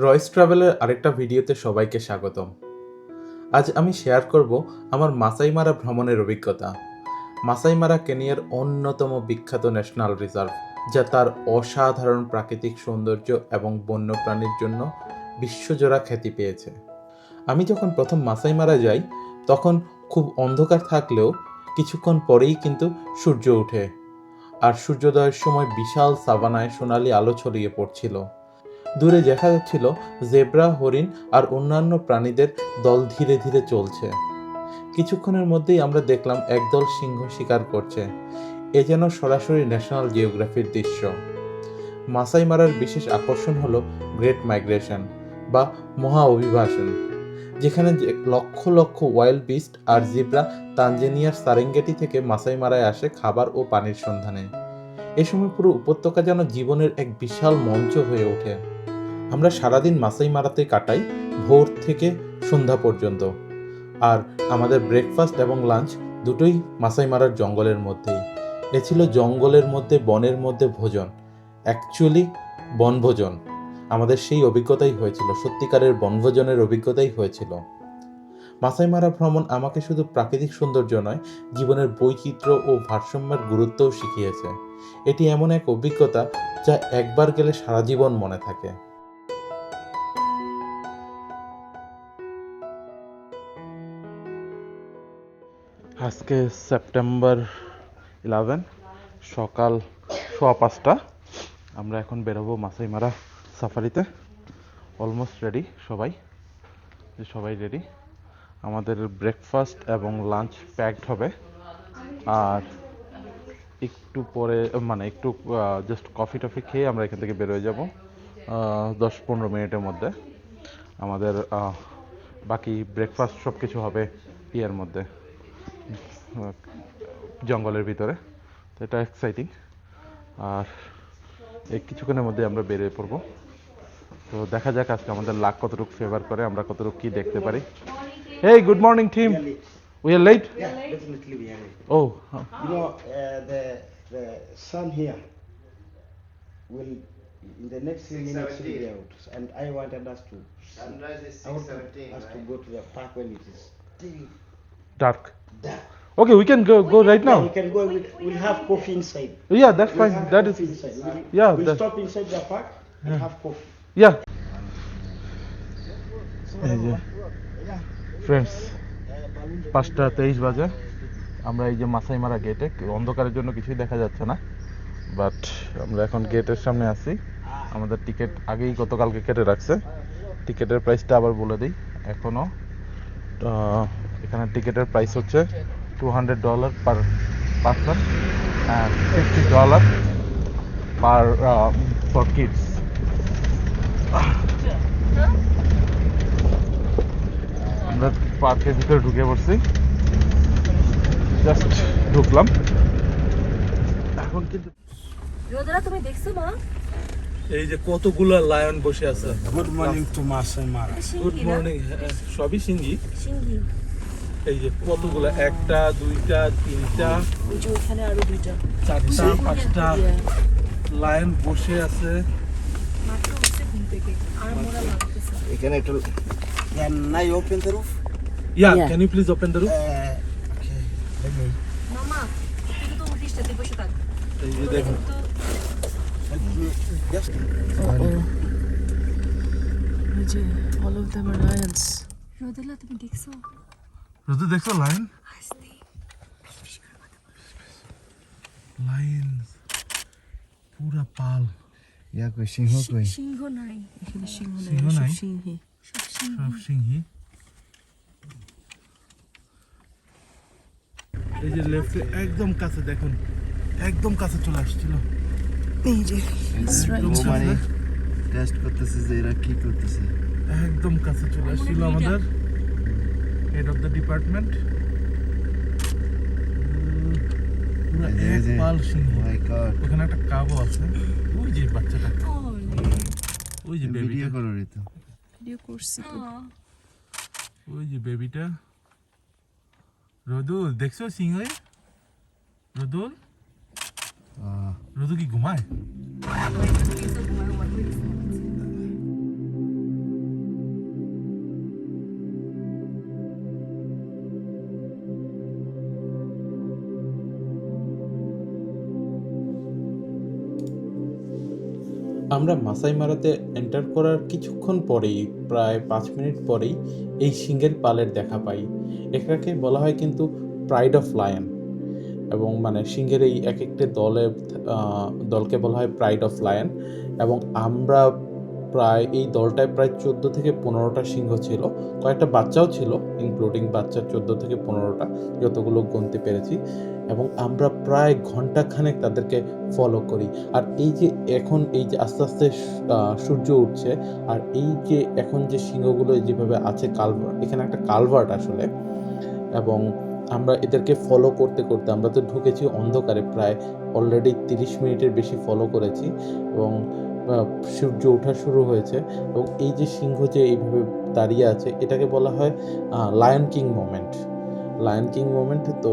রয়েস ট্রাভেলের আরেকটা ভিডিওতে সবাইকে স্বাগতম। আজ আমি শেয়ার করব আমার মাসাই মারা ভ্রমণের অভিজ্ঞতা। মাসাই মারা কেনিয়ার অন্যতম বিখ্যাত ন্যাশনাল রিজার্ভ, যা তার অসাধারণ প্রাকৃতিক সৌন্দর্য এবং বন্যপ্রাণীর জন্য বিশ্বজোড়া খ্যাতি পেয়েছে। আমি যখন প্রথম মাসাই মারা যাই তখন খুব অন্ধকার থাকলেও কিছুক্ষণ পরেই কিন্তু সূর্য ওঠে, আর সূর্যোদয়ের সময় বিশাল সাভানায় সোনালি আলো ছড়িয়ে পড়ছিল। দূরে দেখা যাচ্ছিল জেব্রা, হরিণ আর অন্যান্য প্রাণীদের দল ধীরে ধীরে চলছে। কিছুক্ষণের মধ্যেই আমরা দেখলাম একদল সিংহ শিকার করছে। এ যেন সরাসরি ন্যাশনাল জিওগ্রাফির দৃশ্য। মাসাই মারার বিশেষ আকর্ষণ হলো গ্রেট মাইগ্রেশন বা মহা অভিবাসন, যেখানে লক্ষ লক্ষ ওয়াইল্ড বিস্ট আর জিব্রা তানজানিয়ার সারেঙ্গেটি থেকে মাসাই মারায় আসে খাবার ও পানির সন্ধানে। এ সময় পুরো উপত্যকা যেন জীবনের এক বিশাল মঞ্চ হয়ে ওঠে। আমরা সারাদিন মাসাই মারাতে কাটাই, ভোর থেকে সন্ধ্যা পর্যন্ত। আর আমাদের ব্রেকফাস্ট এবং লাঞ্চ দুটোই মাসাই মারার জঙ্গলের মধ্যেই। এ ছিল জঙ্গলের মধ্যে বনের মধ্যে ভোজন, অ্যাকচুয়ালি বনভোজন। আমাদের সেই অভিজ্ঞতাই হয়েছিল, সত্যিকারের বনভোজনের অভিজ্ঞতাই হয়েছিল। মাসাই মারা ভ্রমণ আমাকে শুধু প্রাকৃতিক সৌন্দর্য নয়, জীবনের বৈচিত্র্য ও ভারসাম্যের গুরুত্বও শিখিয়েছে। এটি এমন এক অভিজ্ঞতা যা একবার গেলে সারা জীবন মনে থাকে। আজকে সেপ্টেম্বর 11, সকাল 5:15। আমরা এখন বেরোবো মাসাই মারা সাফারিতে। অলমোস্ট রেডি সবাই রেডি। আমাদের ব্রেকফাস্ট এবং লাঞ্চ প্যাকড হবে, আর একটু পরে একটু জাস্ট কফি টফি খেয়ে আমরা এখান থেকে বেরোয় যাব 10-15 মিনিটের মধ্যে। আমাদের বাকি ব্রেকফাস্ট সব কিছু হবে ইয়ের মধ্যে, জঙ্গলের ভিতরে। তো এটা এক্সাইটিং। আর এই কিছুক্ষণের মধ্যে আমরা বেরিয়ে পড়বো। তো দেখা যাক আজকে আমাদের লাক কতটুকু ফেভার করে, আমরা কতটুকু কি দেখতে পারি। Hey, good morning team. We are late? Yeah, definitely we are ready. Oh. You know, the sun here will in the next 3 minutes will be out, and I wanted us to Sunrise is I want 6:17, us to right? go to the park when it is still Dark. dark. Okay, we can go right Yeah, now. we can go. We'll have coffee inside. Yeah, that's We'll fine. have That coffee is, inside. yeah, We'll that- stop inside the park and have coffee. yeah. এই যে friends, 5:23 বাজে। আমরা এই যে মাসাই মারা গেটে, অন্ধকারের জন্য কিছুই দেখা যাচ্ছে না, বাট আমরা এখন গেটের সামনে আছি। আমাদের টিকিট আগেই গতকালকে কেটে রাখছে। টিকিটের প্রাইসটা আবার বলে দিই। এখনও এখানে টিকিটের প্রাইস হচ্ছে $200 per person and $50 per for kids. আমরা পার্কের ভিতরে ঢুকে পড়ছি, জাস্ট ঢুকলাম এখন। কিন্তু রোদরা তুমি দেখছো মা? এই যে কতগুলো লায়ন বসে আছে। Good morning to Masai Mara. Good morning. সবই সিংহি। সিংহি। এই যে কতগুলো, 1টা 2টা 3টা ওই যে ওখানে আরো দুইটা 4টা 5টা লায়ন বসে আছে। মাত্র উঠছে ঘুম থেকে, আর মোরা লাগতেছে। Can I open the roof? Yeah, Yeah. can you please open the roof? Okay. Let me. মামা তুই তো উঠিস না, তুই বসে থাক। এই যে দেখুন, তো Let me. Just. ওই যে all of them are lions. রোদেলা তুমি দেখছো? রোদু দেখছো লায়ন? আস্তে। লায়ন পুরা পাল। Yeah, koi singho koi. সিংহ নাই এখানে, সিংহ নাই, সিংহ নাই? সব সিংহী, সব সিংহ। সব সিংহি। এই যে লেফটে একদম কাছে দেখুন, একদম কাছে চলে আসছিল। এই যে it's right একদম here. কাছে, টেস্ট করতেছে যে এরা কি করতেছে। একদম কাছে চলে আসছিল আমাদের হেড অফ দ্য ডিপার্টমেন্ট। পুরো এক পাল সিংহ। মাই গড। ওখানে একটা কাবও আছে, ওই যে বাচ্চাটা, ওই যে ভিডিও বেবিটা, করো রিতো। ভিডিও করছি তো। ওই যে বেবিটা। রোদুল দেখছো সিংহ? রোদুল, রোদু কি ঘুমায়? আমরা মাসাই মারাতে এন্টার করার কিছুক্ষণ পরেই, প্রায় 5 মিনিট পরেই এই সিংহের পালের দেখা পাই। এটাকে বলা হয় কিন্তু প্রাইড অফ লায়ন, এবং মানে সিংহের এই এক একটা দলকে বলা হয় প্রাইড অফ লায়ন। এবং আমরা প্রায় এই দলটায় প্রায় 14 থেকে 15টা সিংহ ছিল, কয়েকটা বাচ্চাও ছিল, ইনক্লুডিং বাচ্চা 14 থেকে 15টা, যতগুলো গুনতে পেরেছি। এবং আমরা প্রায় ঘন্টাখানেক তাদেরকে ফলো করি। আর এই যে এখন এই যে আস্তে আস্তে সূর্য উঠছে, আর এই যে এখন যে সিংহগুলো যেভাবে আছে, কালভার্ট, এখানে একটা কালভার্ট আসলে, এবং আমরা এদেরকে ফলো করতে করতে আমরা তো ঢুকেছি অন্ধকারে, প্রায় অলরেডি 30 মিনিটের বেশি ফলো করেছি, এবং সূর্য ওঠা শুরু হয়েছে। এবং এই যে সিংহ যে এইভাবে দাঁড়িয়ে আছে, এটাকে বলা হয় lion king moment. Lion king moment. তো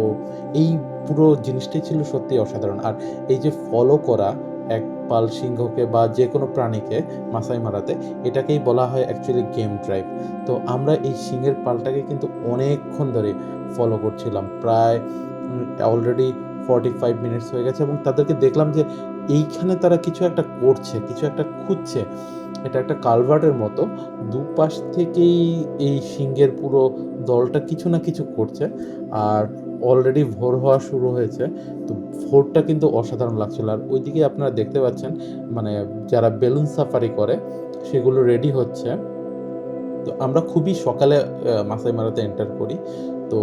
এই পুরো জিনিসটাই ছিল সত্যি অসাধারণ। আর এই যে ফলো করা এক পাল সিংহকে বা যে কোনো প্রাণীকে মাসাই মারাতে, এটাকেই বলা হয় অ্যাকচুয়ালি গেম ড্রাইভ। তো আমরা এই সিংহের পালটাকে কিন্তু অনেকক্ষণ ধরে ফলো করছিলাম, প্রায় অলরেডি 45 মিনিটস হয়ে গেছে। এবং তাদেরকে দেখলাম যে এইখানে তারা কিছু একটা করছে, কিছু একটা খুঁজছে। এটা একটা কালভার্টের মতো, দুপাশ থেকেই এই সিংহের পুরো দলটা কিছু না কিছু করছে। আর অলরেডি ভোর হওয়া শুরু হয়েছে, তো ভোরটা কিন্তু অসাধারণ লাগছিল। আর ওইদিকে আপনারা দেখতে পাচ্ছেন, মানে যারা বেলুন সাফারি করে সেগুলো রেডি হচ্ছে। তো আমরা খুবই সকালে মাসাই মারাতে এন্টার করি। তো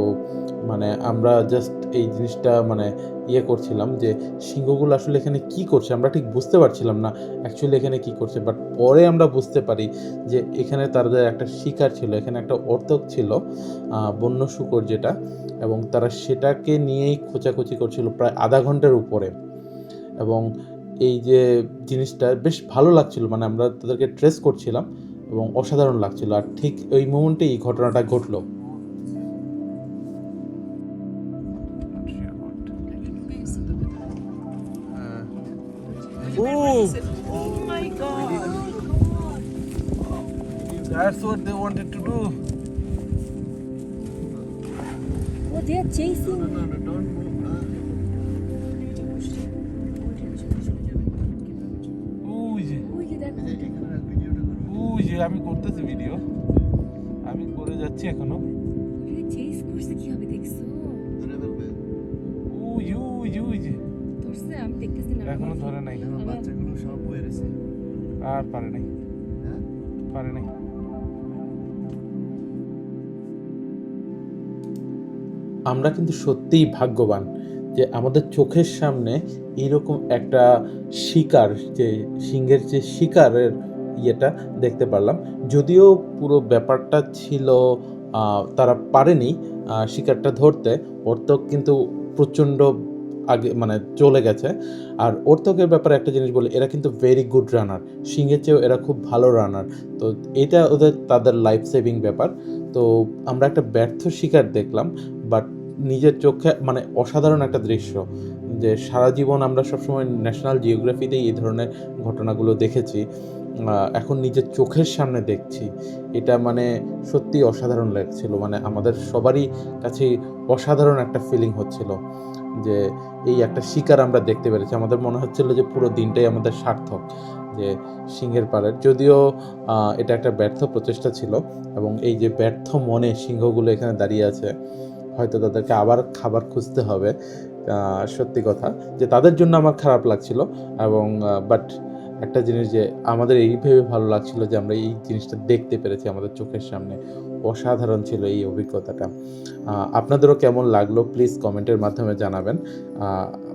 মানে আমরা জাস্ট এই জিনিসটা মানে করছিলাম যে সিংহগুলো আসলে এখানে কি করছে, আমরা ঠিক বুঝতে পারছিলাম না অ্যাকচুয়ালি এখানে কি করছে। বাট পরে আমরা বুঝতে পারি যে এখানে তাদের একটা শিকার ছিল, এখানে একটা অর্তক ছিল, বন্য শূকর যেটা, এবং তারা সেটাকে নিয়েই খোঁচাখুচি করছিল প্রায় আধা ঘন্টার উপরে। এবং এই যে জিনিসটা বেশ ভালো লাগছিল, মানে আমরা তাদেরকে ট্রেস করছিলাম এবং অসাধারণ লাগছিল। আর ঠিক ওই মোমেন্টেই এই ঘটনাটা ঘটলো। Oh my god! That's what they wanted to do. Oh, they are chasing. don't move. ওই যে ওই যে আমি করতেছি ভিডিও, আমি করে যাচ্ছি এখনো। চেস করছে কি হবে দেখছো? ওই ওই যে ওই যে ধরছে, আমি দেখতেছি না। এখনো ধরে নাই, বাচ্চাগুলো সব বয়ে রয়েছে। আর পারে নাই, পারে নাই। আমরা কিন্তু সত্যিই ভাগ্যবান যে আমাদের চোখের সামনে এইরকম একটা শিকার, যে সিংহের যে শিকারের দেখতে পারলাম। যদিও পুরো ব্যাপারটা ছিল তারা পারেনি শিকারটা ধরতে, অর্থক কিন্তু প্রচণ্ড আগে মানে চলে গেছে। আর অর্থকের ব্যাপারে একটা জিনিস বলি, এরা কিন্তু ভেরি গুড রানার, সিংহের চেয়েও এরা খুব ভালো রানার। তো এটা তাদের লাইফ সেভিং ব্যাপার। তো আমরা একটা ব্যর্থ শিকার দেখলাম, বাট নিজের চোখে মানে অসাধারণ একটা দৃশ্য, যে সারা জীবন আমরা সবসময় ন্যাশনাল জিওগ্রাফিতেই এই ধরনের ঘটনাগুলো দেখেছি, এখন নিজের চোখের সামনে দেখছি। এটা মানে সত্যি অসাধারণ লাগছিল, মানে আমাদের সবারই কাছে অসাধারণ একটা ফিলিং হচ্ছিল যে এই একটা শিকার আমরা দেখতে পেরেছি। আমাদের মনে হচ্ছিল যে পুরো দিনটাই আমাদের সার্থক, যে সিংহের পাড়ের, যদিও এটা একটা ব্যর্থ প্রচেষ্টা ছিল। এবং এই যে ব্যর্থ মনে সিংহগুলো এখানে দাঁড়িয়ে আছে, হয়তো তাদেরকে আবার খাবার খুঁজতে হবে। সত্যি কথা যে তাদের জন্য আমার খারাপ লাগছিল, এবং বাট একটা জিনিস যে আমাদের এইভাবে ভালো লাগছিল যে আমরা এই জিনিসটা দেখতে পেরেছি আমাদের চোখের সামনে। অসাধারণ ছিল এই অভিজ্ঞতাটা। আপনাদেরও কেমন লাগলো প্লিজ কমেন্টের মাধ্যমে জানাবেন।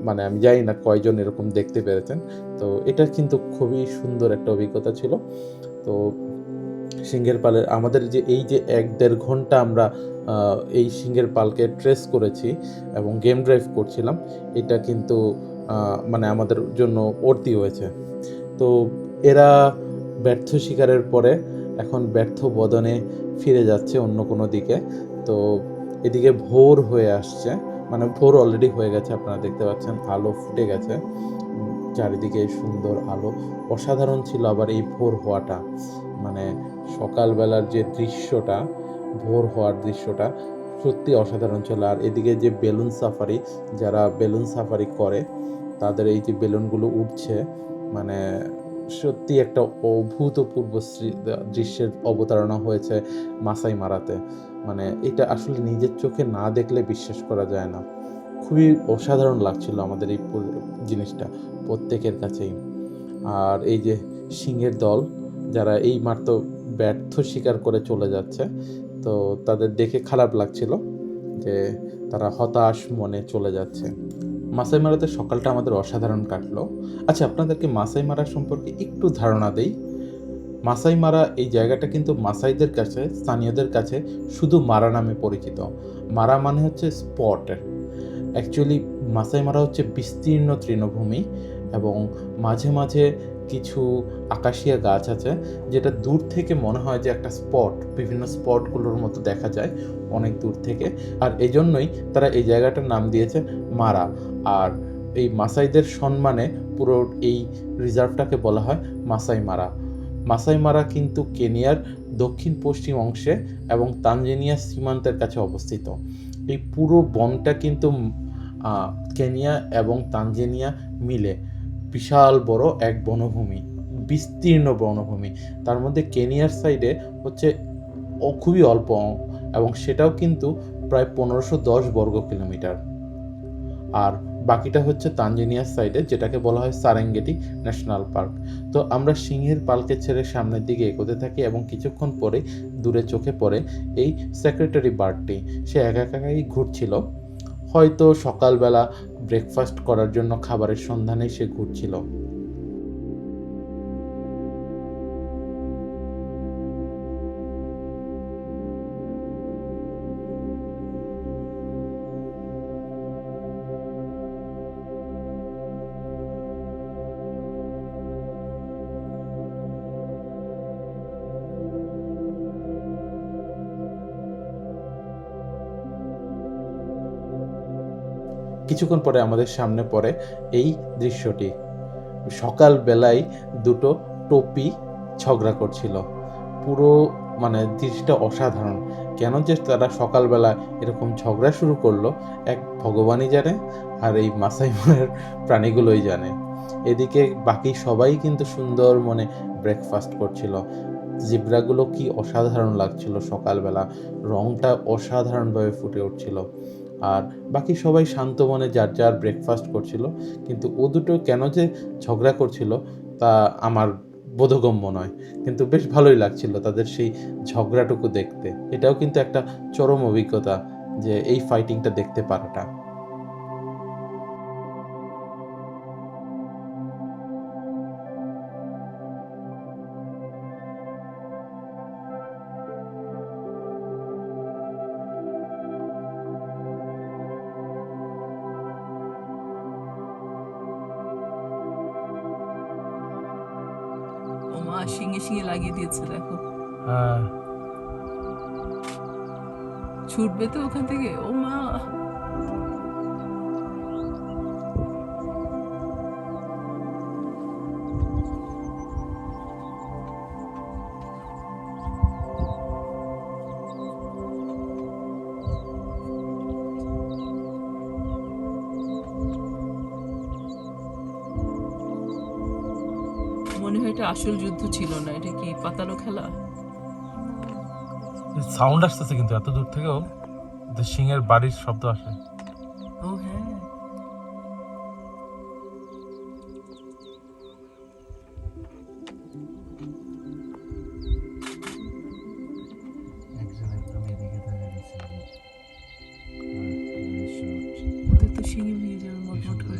মানে আমি জানি না কয়জন এরকম দেখতে পেরেছেন। তো এটা কিন্তু খুবই সুন্দর একটা অভিজ্ঞতা ছিল। তো সিংহের পালের আমাদের যে এই যে 1-1.5 ঘন্টা আমরা এই সিংহের পালকে ট্রেস করেছি এবং গেম ড্রাইভ করছিলাম, এটা কিন্তু মানে আমাদের জন্য অর্থী হয়েছে। তো এরা ব্যর্থ শিকারের পরে এখন ব্যর্থ বদনে ফিরে যাচ্ছে অন্য কোনো দিকে। তো এদিকে ভোর হয়ে আসছে, মানে ভোর অলরেডি হয়ে গেছে, আপনারা দেখতে পাচ্ছেন আলো ফুটে গেছে, চারিদিকে সুন্দর আলো। অসাধারণ ছিল আবার এই ভোর হওয়াটা, মানে সকালবেলার যে দৃশ্যটা, ভোর হওয়ার দৃশ্যটা সত্যি অসাধারণ ছিল। আর এদিকে যে বেলুন সাফারি, যারা বেলুন সাফারি করে তাদের এই যে বেলুনগুলো উঠছে, মানে সত্যি একটা অভূতপূর্ব দৃশ্যের অবতারণা হয়েছে মাসাই মারাতে। মানে এটা আসলে নিজের চোখে না দেখলে বিশ্বাস করা যায় না। খুবই অসাধারণ লাগছিল আমাদের এই জিনিসটা প্রত্যেকের কাছেই। আর এই যে সিংহের দল যারা এই মাত্র ব্যর্থ শিকার করে চলে যাচ্ছে, তো তাদের দেখে খারাপ লাগছিল যে তারা হতাশ মনে চলে যাচ্ছে। মাসাই মারাতে সকালটা আমাদের অসাধারণ কাটলো। আচ্ছা, আপনাদেরকে মাসাই মারা সম্পর্কে একটু ধারণা দেই। মাসাই মারা এই জায়গাটা কিন্তু মাসাইদের কাছে, স্থানীয়দের কাছে শুধু মারা নামে পরিচিত। মারা মানে হচ্ছে স্পট। অ্যাকচুয়ালি মাসাই মারা হচ্ছে বিস্তীর্ণ তৃণভূমি এবং মাঝে মাঝে কিছু আকাশিয়া গাছ আছে যেটা দূর থেকে মনে হয় যে একটা স্পট, বিভিন্ন স্পটগুলোর মতো দেখা যায় অনেক দূর থেকে। আর এই জন্যই তারা এই জায়গাটার নাম দিয়েছে মারা। আর এই মাসাইদের সম্মানে পুরো এই রিজার্ভটাকে বলা হয় মাসাই মারা। মাসাই মারা কিন্তু কেনিয়ার দক্ষিণ পশ্চিম অংশে এবং তানজানিয়া সীমান্তের কাছে অবস্থিত। এই পুরো বনটা কিন্তু কেনিয়া এবং তানজানিয়া মিলে বিশাল বড় এক বনভূমি, বিস্তীর্ণ বনভূমি। তার মধ্যে কেনিয়ার সাইডে হচ্ছে খুবই অল্প এবং সেটাও কিন্তু প্রায় 1510 বর্গ কিলোমিটার। আর বাকিটা হচ্ছে তানজানিয়ার সাইডে, যেটাকে বলা হয় সারেঙ্গেটি ন্যাশনাল পার্ক। তো আমরা সিংহের পালকে ছেড়ে সামনের দিকে এগোতে থাকি এবং কিছুক্ষণ পরে দূরে চোখে পড়ে এই সেক্রেটারি বার্ডটি। সে একা একাই ঘুরছিল, হয়তো সকালবেলা ব্রেকফাস্ট করার জন্য খাবারের সন্ধানেই সে ঘুরছিল। কিছুক্ষণ পরে আমাদের সামনে পড়ে এই দৃশ্যটি। সকালবেলায় দুটো টোপি ঝগড়া করছিল। পুরো মানে দৃশ্যটা অসাধারণ। কেন যে তারা সকালবেলা এরকম ঝগড়া শুরু করলো এক ভগবানই জানে, আর এই মাসাই মারার প্রাণীগুলোই জানে। এদিকে বাকি সবাই কিন্তু সুন্দর মনে ব্রেকফাস্ট করছিল। জিব্রাগুলো কি অসাধারণ লাগছিল সকালবেলা, রংটা অসাধারণভাবে ফুটে উঠছিল। আর বাকি সবাই শান্ত মনে যার যার ব্রেকফাস্ট করছিল, কিন্তু ও দুটো কেন যে ঝগড়া করছিল তা আমার বোধগম্য নয়, কিন্তু বেশ ভালোই লাগছিল তাদের সেই ঝগড়াটুকু দেখতে। এটাও কিন্তু একটা চরম অভিজ্ঞতা যে এই ফাইটিংটা দেখতে পারাটা। ও মা, শিঙে শিঙে লাগিয়ে দিয়েছে, দেখো। হ্যাঁ, ছুটবে তো ওখান থেকে, ও মা। মনে হয় এটা আসল যুদ্ধ ছিল না, এটা কি পাতালো খেলা? সাউন্ড আসতেছে কিন্তু এত দূর থেকেও সিংহের বাড়ির শব্দ আসে। ও হ্যাঁ। ওদের তো শিঙে ভেঙে যাবে মটমট করে।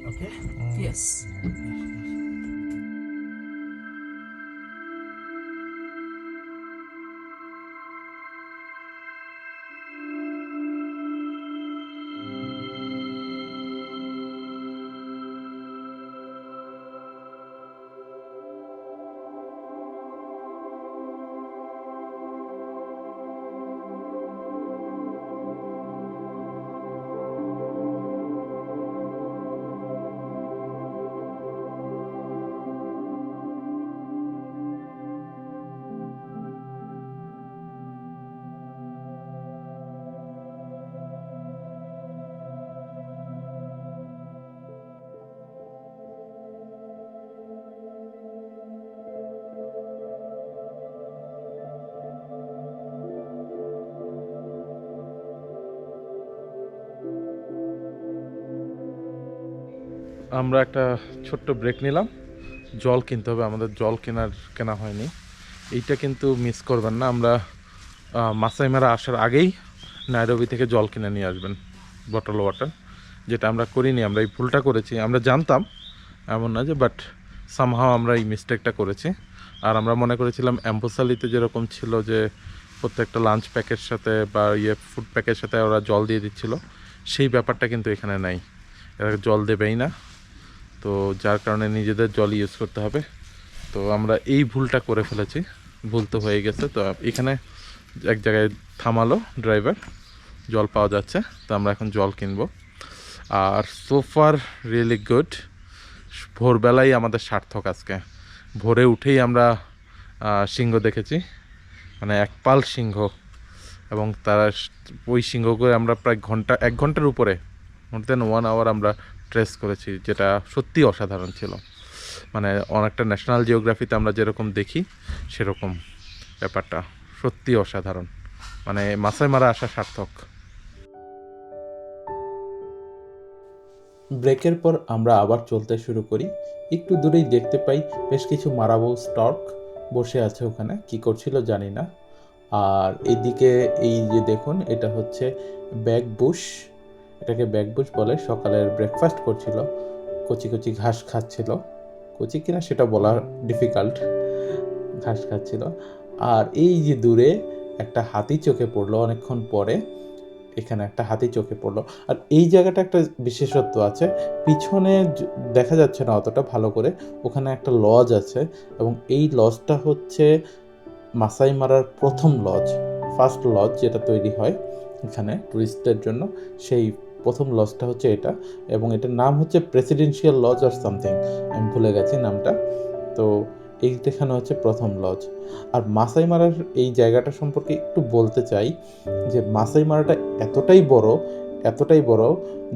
Okay? ইয়েস। আমরা একটা ছোট্ট ব্রেক নিলাম, জল কিনতে হবে আমাদের, জল কেনা হয়নি। এইটা কিন্তু মিস করবেন না, আমরা মাসাই মারা আসার আগেই নাইরোবি থেকে জল কিনে নিয়ে আসবেন, বটল ওয়াটার, যেটা আমরা করিনি। আমরা এই ভুলটা করেছি, আমরা জানতাম এমন না যে, বাট সামহাও আমরা এই মিস্টেকটা করেছি। আর আমরা মনে করেছিলাম অ্যাম্বোসালিতে যেরকম ছিল যে প্রত্যেকটা লাঞ্চ প্যাকের সাথে বা ফুড প্যাকের সাথে ওরা জল দিয়ে দিচ্ছিল, সেই ব্যাপারটা কিন্তু এখানে নাই, এরা জল দেবেই না। তো যার কারণে নিজেদের জল ইউজ করতে হবে। তো আমরা এই ভুলটা করে ফেলেছি, ভুল তো হয়ে গেছে। তো এখানে এক জায়গায় থামালো ড্রাইভার, জল পাওয়া যাচ্ছে, তো আমরা এখন জল কিনবো। আর সোফার রিয়েলি গুড, ভোরবেলাই আমাদের সার্থক। আজকে ভোরে উঠেই আমরা সিংহ দেখেছি, মানে এক পাল সিংহ, এবং তারা ওই সিংহকে আমরা প্রায় এক ঘন্টার উপরে, মোর দেন 1 আওয়ার আমরা ট্রেস করেছি, যেটা সত্যি অসাধারণ ছিল। মানে অনেকটা ন্যাশনাল জিওগ্রাফিতে আমরা যেরকম দেখি সেরকম ব্যাপারটা সত্যি অসাধারণ, মানে মাসাই মারা আসা সার্থক। ব্রেকের পর আমরা আবার চলতে শুরু করি। একটু দূরেই দেখতে পাই বেশ কিছু মারাবো স্টর্ক বসে আছে, ওখানে কি করছিল জানি না। আর এইদিকে এই যে দেখুন, এটা হচ্ছে ব্যাকবুশ, এটাকে ব্যাকবুশ বলে। সকালের ব্রেকফাস্ট করছিল, কচি কচি ঘাস খাচ্ছিল, কচি কিনা সেটা বলা ডিফিকাল্ট, ঘাস খাচ্ছিল। আর এই যে দূরে একটা হাতি চোখে পড়লো অনেকক্ষণ পরে, এখানে একটা হাতি চোখে পড়লো। আর এই জায়গাটা একটা বিশেষত্ব আছে, পিছনে দেখা যাচ্ছে না অতটা ভালো করে, ওখানে একটা লজ আছে, এবং এই লজটা হচ্ছে মাসাই মারার প্রথম লজ, ফার্স্ট লজ যেটা তৈরি হয় এখানে টুরিস্টদের জন্য, সেই প্রথম লজটা হচ্ছে এটা। এবং এটার নাম হচ্ছে প্রেসিডেন্সিয়াল লজ আর সামথিং, আমি ভুলে গেছি নামটা। তো এইখানে হচ্ছে প্রথম লজ। আর মাসাই মারার এই জায়গাটা সম্পর্কে একটু বলতে চাই, যে মাসাই মারাটা এতটাই বড়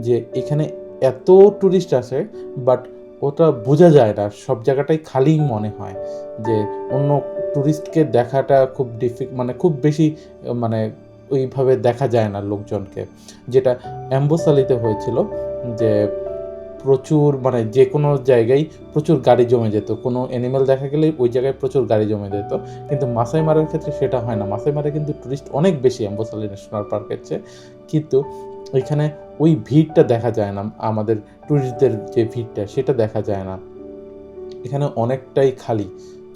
যে এখানে এত টুরিস্ট আসে, বাট ওটা বোঝা যায় না, সব জায়গাটাই খালি মনে হয়, যে অন্য টুরিস্টকে দেখাটা খুব মানে খুব বেশি, মানে ওইভাবে দেখা যায় না লোকজনকে, যেটা অ্যাম্বোসালিতে হয়েছিল, যে প্রচুর, মানে যে কোনো জায়গায় প্রচুর গাড়ি জমে যেত, কোনো অ্যানিমেল দেখা গেলে ওই জায়গায় প্রচুর গাড়ি জমে যেত। কিন্তু মাসাই মারার ক্ষেত্রে সেটা হয় না, মাসাই মারা কিন্তু টুরিস্ট অনেক বেশি অ্যাম্বোসালি ন্যাশনাল পার্কের চেয়ে, কিন্তু ওইখানে ওই ভিড়টা দেখা যায় না, আমাদের টুরিস্টদের যে ভিড়টা সেটা দেখা যায় না। এখানে অনেকটাই খালি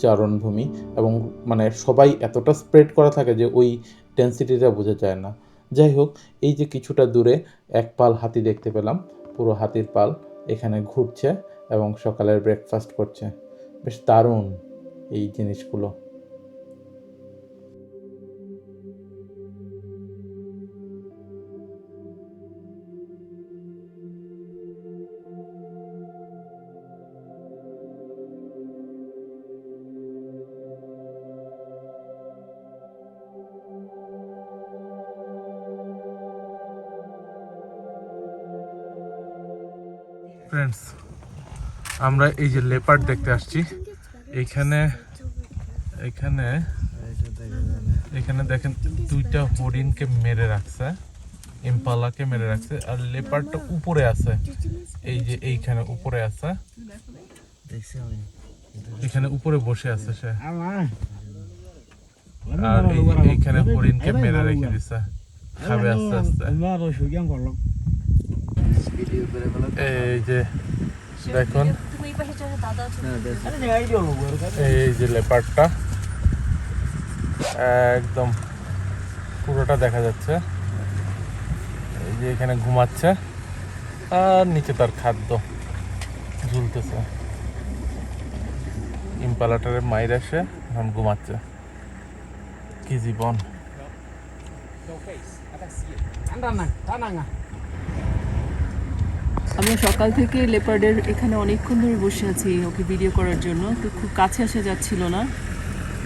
চারণভূমি, এবং মানে সবাই এতটা স্প্রেড করা থাকে যে ওই ডেন্সিটিটা বোঝা যায় না। যাই হোক, এই যে কিছুটা দূরে এক পাল হাতি দেখতে পেলাম, পুরো হাতির পাল এখানে ঘুরছে এবং সকালের ব্রেকফাস্ট করছে, বেশ দারুণ এই জিনিসগুলো। ফ্রেন্ডস, আমরা এই যে লেপার্ড দেখতে আসছি, এখানে এখানে এখানে দেখেন দুইটা হরিণকে মেরে রাখছে, ইম্পালাকে মেরে রাখছে, আর লেপার্ডটা উপরে আছে, এই যে এইখানে উপরে আছে, এখানে উপরে বসে আছে সে। আর এইখানে হরিণকে মেরে রেখে দিছে, খাবে আস্তে আস্তে। এই যে দেখুন, এই যে লেপার্ডটা একদম পুরোটা দেখা যাচ্ছে, এই যে এখানে ঘুমাচ্ছে, আর নিচে তার খাদ্য ঝুলতেছে। ইম্পালাটারে মাইর এসে এখন ঘুমাচ্ছে, কি জীবন। আমরা সকাল থেকে লেপার্ডের এখানে অনেকক্ষণ ধরে বসে আছি ওকে ভিডিও করার জন্য, তো খুব কাছে আসা যাচ্ছিল না।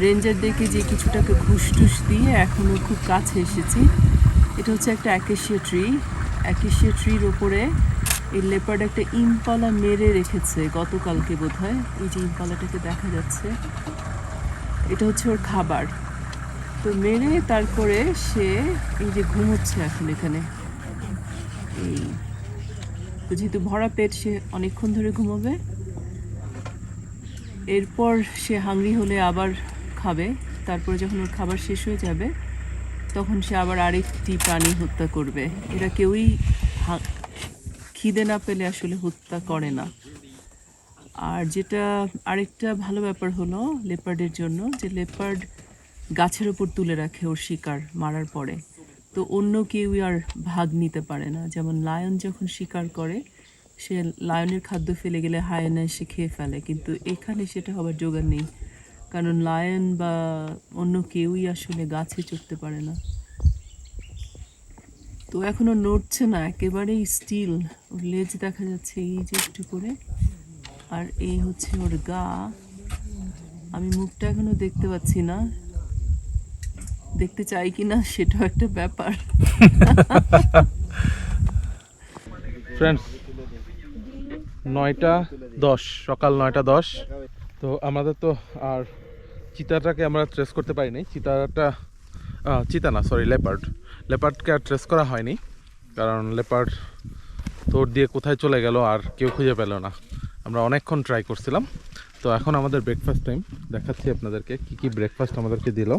রেঞ্জারদেরকে যে কিছুটাকে ঘুষ টুস দিয়ে এখনও খুব কাছে এসেছি। এটা হচ্ছে একটা অ্যাকেশিয়া ট্রির ওপরে এই লেপার্ড একটা ইম্পালা মেরে রেখেছে গতকালকে বোধহয়। এই যে ইম্পালাটাকে দেখা যাচ্ছে, এটা হচ্ছে ওর খাবার। তো মেরে তারপরে সে এই যে ঘুমোচ্ছে এখন এখানে। এই তো যেহেতু ভরা পেট সে অনেকক্ষণ ধরে ঘুমোবে, এরপর সে হাংরি হলে আবার খাবে, তারপর যখন ওর খাবার শেষ হয়ে যাবে তখন সে আবার আরেকটি প্রাণী হত্যা করবে। এরা কেউই খিদে না পেলে আসলে হত্যা করে না। আর যেটা আরেকটা ভালো ব্যাপার হলো লেপার্ডের জন্য, যে লেপার্ড গাছের ওপর তুলে রাখে ওর শিকার মারার পরে, তো অন্য কেউই আর ভাগ নিতে পারে না। যেমন লায়ন যখন শিকার করে, সে লায়নের খাদ্য ফেলে গেলে হায়েনা এসে খেয়ে ফেলে, কিন্তু এখানে সেটা হবার জোগাড় নেই, কারণ লায়ন বা অন্য কেউই আসলে গাছে চড়তে পারে না। তো এখনো নড়ছে না, একেবারেই স্টিল। ওর লেজ দেখা যাচ্ছে এই যে একটু করে, আর এই হচ্ছে ওর গা। আমি মুখটা এখনো দেখতে পাচ্ছি না, দেখতে চাই কিনা সেটাও একটা ব্যাপার। ফ্রেন্ডস, 9:10, সকাল 9:10। তো আমাদের তো আর চিতাটাকে আমরা ট্রেস করতে পারিনি। চিতা না, সরি, লেপার্ডকে আর ট্রেস করা হয়নি, কারণ লেপার্ড তোর দিয়ে কোথায় চলে গেল আর কেউ খুঁজে পেল না। আমরা অনেকক্ষণ ট্রাই করছিলাম। তো এখন আমাদের ব্রেকফাস্ট টাইম, দেখাচ্ছি আপনাদেরকে কি কি ব্রেকফাস্ট আমাদেরকে দিল।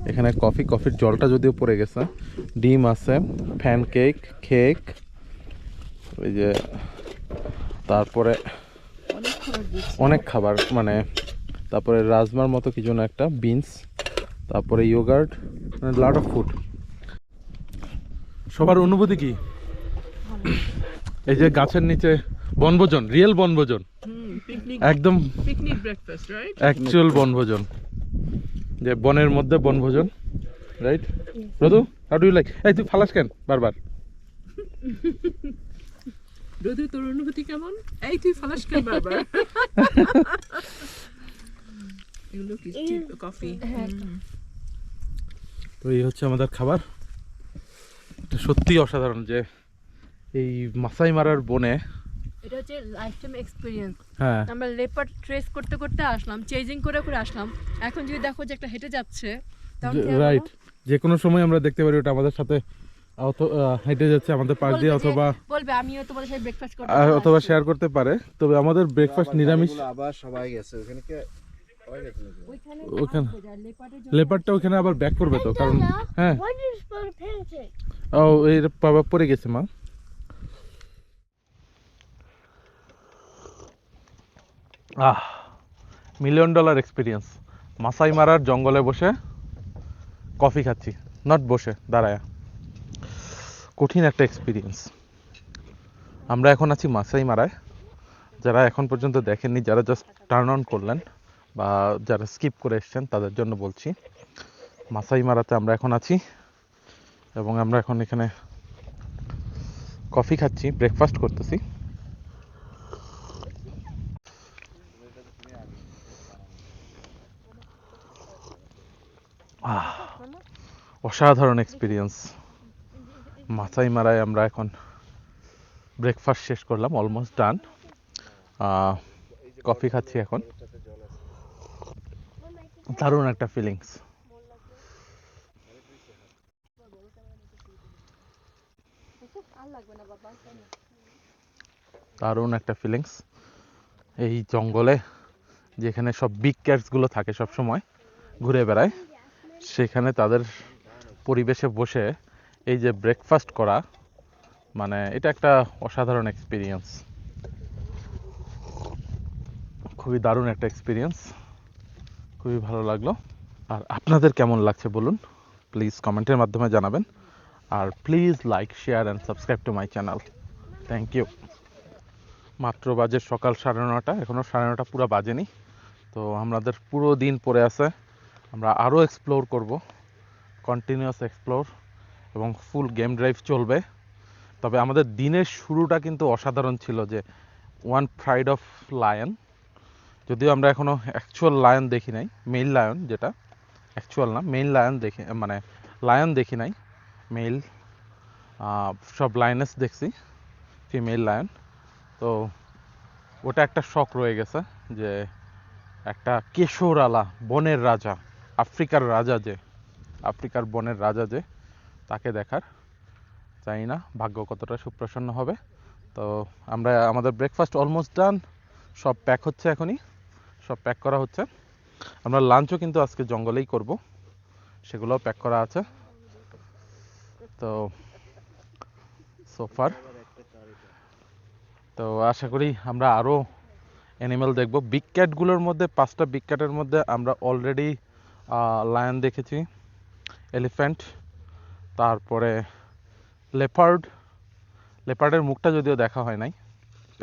এখানে কফির জলটা যদিও পড়ে গেছে, ডিম আছে, প্যানকেক, কেক, ওই যে, তারপরে অনেক খাবার, মানে তারপরে রাজমার মতো কিছু না একটা, বিনস, তারপরে ইয়োগার্ট, মানে লট অফ ফুড। সবার অনুভূতি কি? এই যে গাছের নিচে বনভোজন, রিয়েল বনভোজন, একদম পিকনিক ব্রেকফাস্ট, রাইট? অ্যাকচুয়াল বনভোজন, যে বনের মধ্যে বনভোজন, right? Rodu, how do you like? এই তুই ফালাস কেন বারবার? রোদু, তোর অনুভূতি কেমন? এই তুই ফালাস কেন বারবার? এগুলো কি কফি? তো এই হচ্ছে আমাদের খাবার। সত্যি অসাধারণ যে এই মাসাই মারার বনে, এটা হচ্ছে লাইফ টাইম এক্সপিরিয়েন্স। হ্যাঁ, আমরা লেপার্ড ট্রেস করতে করতে আসলাম, চেজিং করে করে আসলাম। এখন যদি দেখো যে একটা হেঁটে যাচ্ছে, তখন কি হবে? রাইট, যে কোনো সময় আমরা দেখতে পারি ওটা আমাদের সাথে হেঁটে যাচ্ছে আমাদের পাশ দিয়ে, বলবে যে- অথবা বলবে আমিও তোমাদের সাথে ব্রেকফাস্ট করতে অথবা শেয়ার করতে পারে। তবে আমাদের ব্রেকফাস্ট নিরামিষ। আবার সবাই গেছে ওখানে কি সবাই গেছে নাকি? ওখানে লেপার্ডের লেপারটা ওখানে আবার ব্যাক করবে তো, কারণ হ্যাঁ, Why did you spell pancake? ও এই বাবা পড়ে গেছে মা। $1,000,000 এক্সপিরিয়েন্স, মাসাই মারার জঙ্গলে বসে কফি খাচ্ছি, নট বসে, দাঁড়ায়। কঠিন একটা এক্সপিরিয়েন্স। আমরা এখন আছি মাসাই মারায়। যারা এখন পর্যন্ত দেখেননি, যারা জাস্ট টার্ন অন করলেন বা যারা স্কিপ করে এসছেন, তাদের জন্য বলছি, মাসাই মারাতে আমরা এখন আছি এবং আমরা এখন এখানে কফি খাচ্ছি, ব্রেকফাস্ট করতেছি। অসাধারণ এক্সপিরিয়েন্স। মাসাই মারায় আমরা এখন ব্রেকফাস্ট শেষ করলাম, অলমোস্ট ডান। কফি খাচ্ছি এখন, দারুণ একটা ফিলিংস। দারুণ একটা ফিলিংস এই জঙ্গলে, যেখানে সব বিগ ক্যাটসগুলো থাকে সব সময় ঘুরে বেড়ায়, সেখানে তাদের পরিবেশে বসে এই যে ব্রেকফাস্ট করা, মানে এটা একটা অসাধারণ এক্সপিরিয়েন্স, খুবই দারুণ একটা এক্সপিরিয়েন্স, খুবই ভালো লাগলো। আর আপনাদের কেমন লাগছে বলুন, প্লিজ কমেন্টের মাধ্যমে জানাবেন। আর please like, share and subscribe to my channel. Thank you. মাত্র বাজে সকাল 9:30, এখনও 9:30 পুরো বাজেনি। তো আমাদের পুরো দিন পড়ে আছে, আমরা আরও এক্সপ্লোর করব, কন্টিনিউয়াস এক্সপ্লোর, এবং ফুল গেম ড্রাইভ চলবে। তবে আমাদের দিনের শুরুটা কিন্তু অসাধারণ ছিল, যে ওয়ান প্রাইড অফ লায়ন, যদিও আমরা এখনও অ্যাকচুয়াল লায়ন দেখি নাই, মেল লায়ন, যেটা অ্যাকচুয়াল না, মেল লায়ন দেখি, মানে লায়ন দেখি নাই, মেল সব লায়নেস দেখছি, ফিমেল লায়ন। তো ওটা একটা শখ রয়ে গেছে, যে একটা কেশর আলা বনের রাজা, আফ্রিকার বনের রাজা যে, তাকে দেখার। জানি না ভাগ্য কতটা সুপ্রসন্ন হবে, তো আমরা আমাদের ব্রেকফাস্ট অলমোস্ট ডান, সব প্যাক হচ্ছে এখনই, সব প্যাক করা হচ্ছে। আমরা লাঞ্চও কিন্তু আজকে জঙ্গলেই করব, সেগুলোও প্যাক করা আছে। তো সোফার তো আশা করি আমরা আরও অ্যানিমেল দেখব। বিগ ক্যাটগুলোর মধ্যে 5টা বিগ ক্যাটের মধ্যে আমরা অলরেডি লায়ন দেখেছি, এলিফ্যান্ট, তারপরে লেপার্ডের মুখটা যদিও দেখা হয় নাই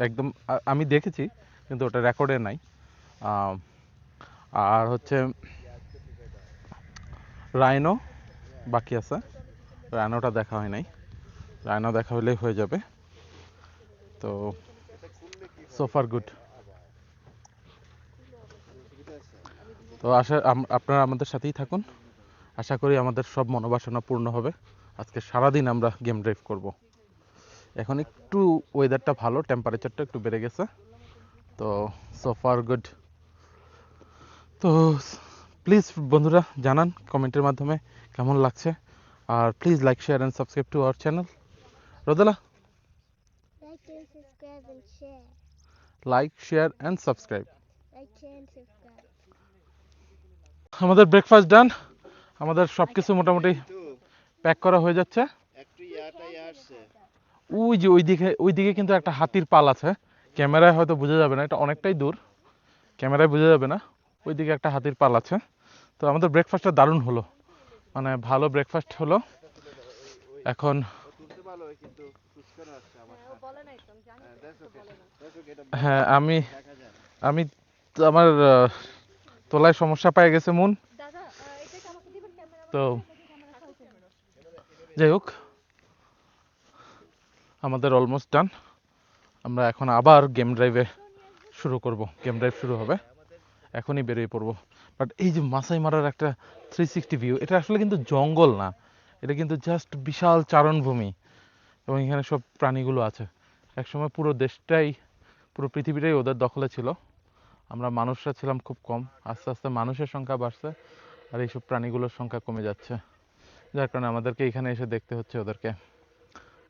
একদম, আমি দেখেছি কিন্তু ওটা রেকর্ডে নাই। আর হচ্ছে রাইনো বাকি আছে, রাইনোটা দেখা হয় নাই, রাইনো দেখা হলেই হয়ে যাবে। তো সোফার গুড। তো আপনারা আমাদের সাথেই থাকুন, আশা করি আমাদের সব মনোবাসনা পূর্ণ হবে। আজকে সারাদিন আমরা গেম ড্রাইভ করব। এখন একটু ওয়েদারটা ভালো, টেম্পারেচারটা একটু বেড়ে গেছে, তো সোফার গুড। তো প্লিজ বন্ধুরা জানান কমেন্টের মাধ্যমে কেমন লাগছে, আর please like share and subscribe to our channel. Rodela, Like and subscribe and share. Like share and subscribe. Like, share and subscribe. আমাদের ব্রেকফাস্ট ডান, আমাদের সব কিছু মোটামুটি প্যাক করা হয়ে যাচ্ছে। ওইদিকে কিন্তু একটা হাতির পাল আছে, ক্যামেরায় হয়তো বোঝা যাবে না, এটা অনেকটাই দূর, ক্যামেরায় বোঝা যাবে না। ওইদিকে একটা হাতির পাল আছে। তো আমাদের ব্রেকফাস্টটা দারুণ হলো, মানে ভালো ব্রেকফাস্ট হলো। এখন হ্যাঁ আমি তো আমার তোলায় সমস্যা পেয়ে গেছে মন। তো যাই হোক, আমাদের অলমোস্ট ডান। আমরা এখন আবার গেম ড্রাইভে শুরু করব, গেম ড্রাইভ শুরু হবে, এখনই বেরিয়ে পড়বো। বাট এই যে মাসাই মারার একটা 360 ভিউ, এটা আসলে কিন্তু জঙ্গল না, এটা কিন্তু জাস্ট বিশাল চারণভূমি, এবং এখানে সব প্রাণীগুলো আছে। একসময় পুরো দেশটাই, পুরো পৃথিবীটাই ওদের দখলে ছিল, আমরা মানুষরা ছিলাম খুব কম। আস্তে আস্তে মানুষের সংখ্যা বাড়ছে আর এইসব প্রাণীগুলোর সংখ্যা কমে যাচ্ছে, যার কারণে আমাদেরকে এখানে এসে দেখতে হচ্ছে ওদেরকে।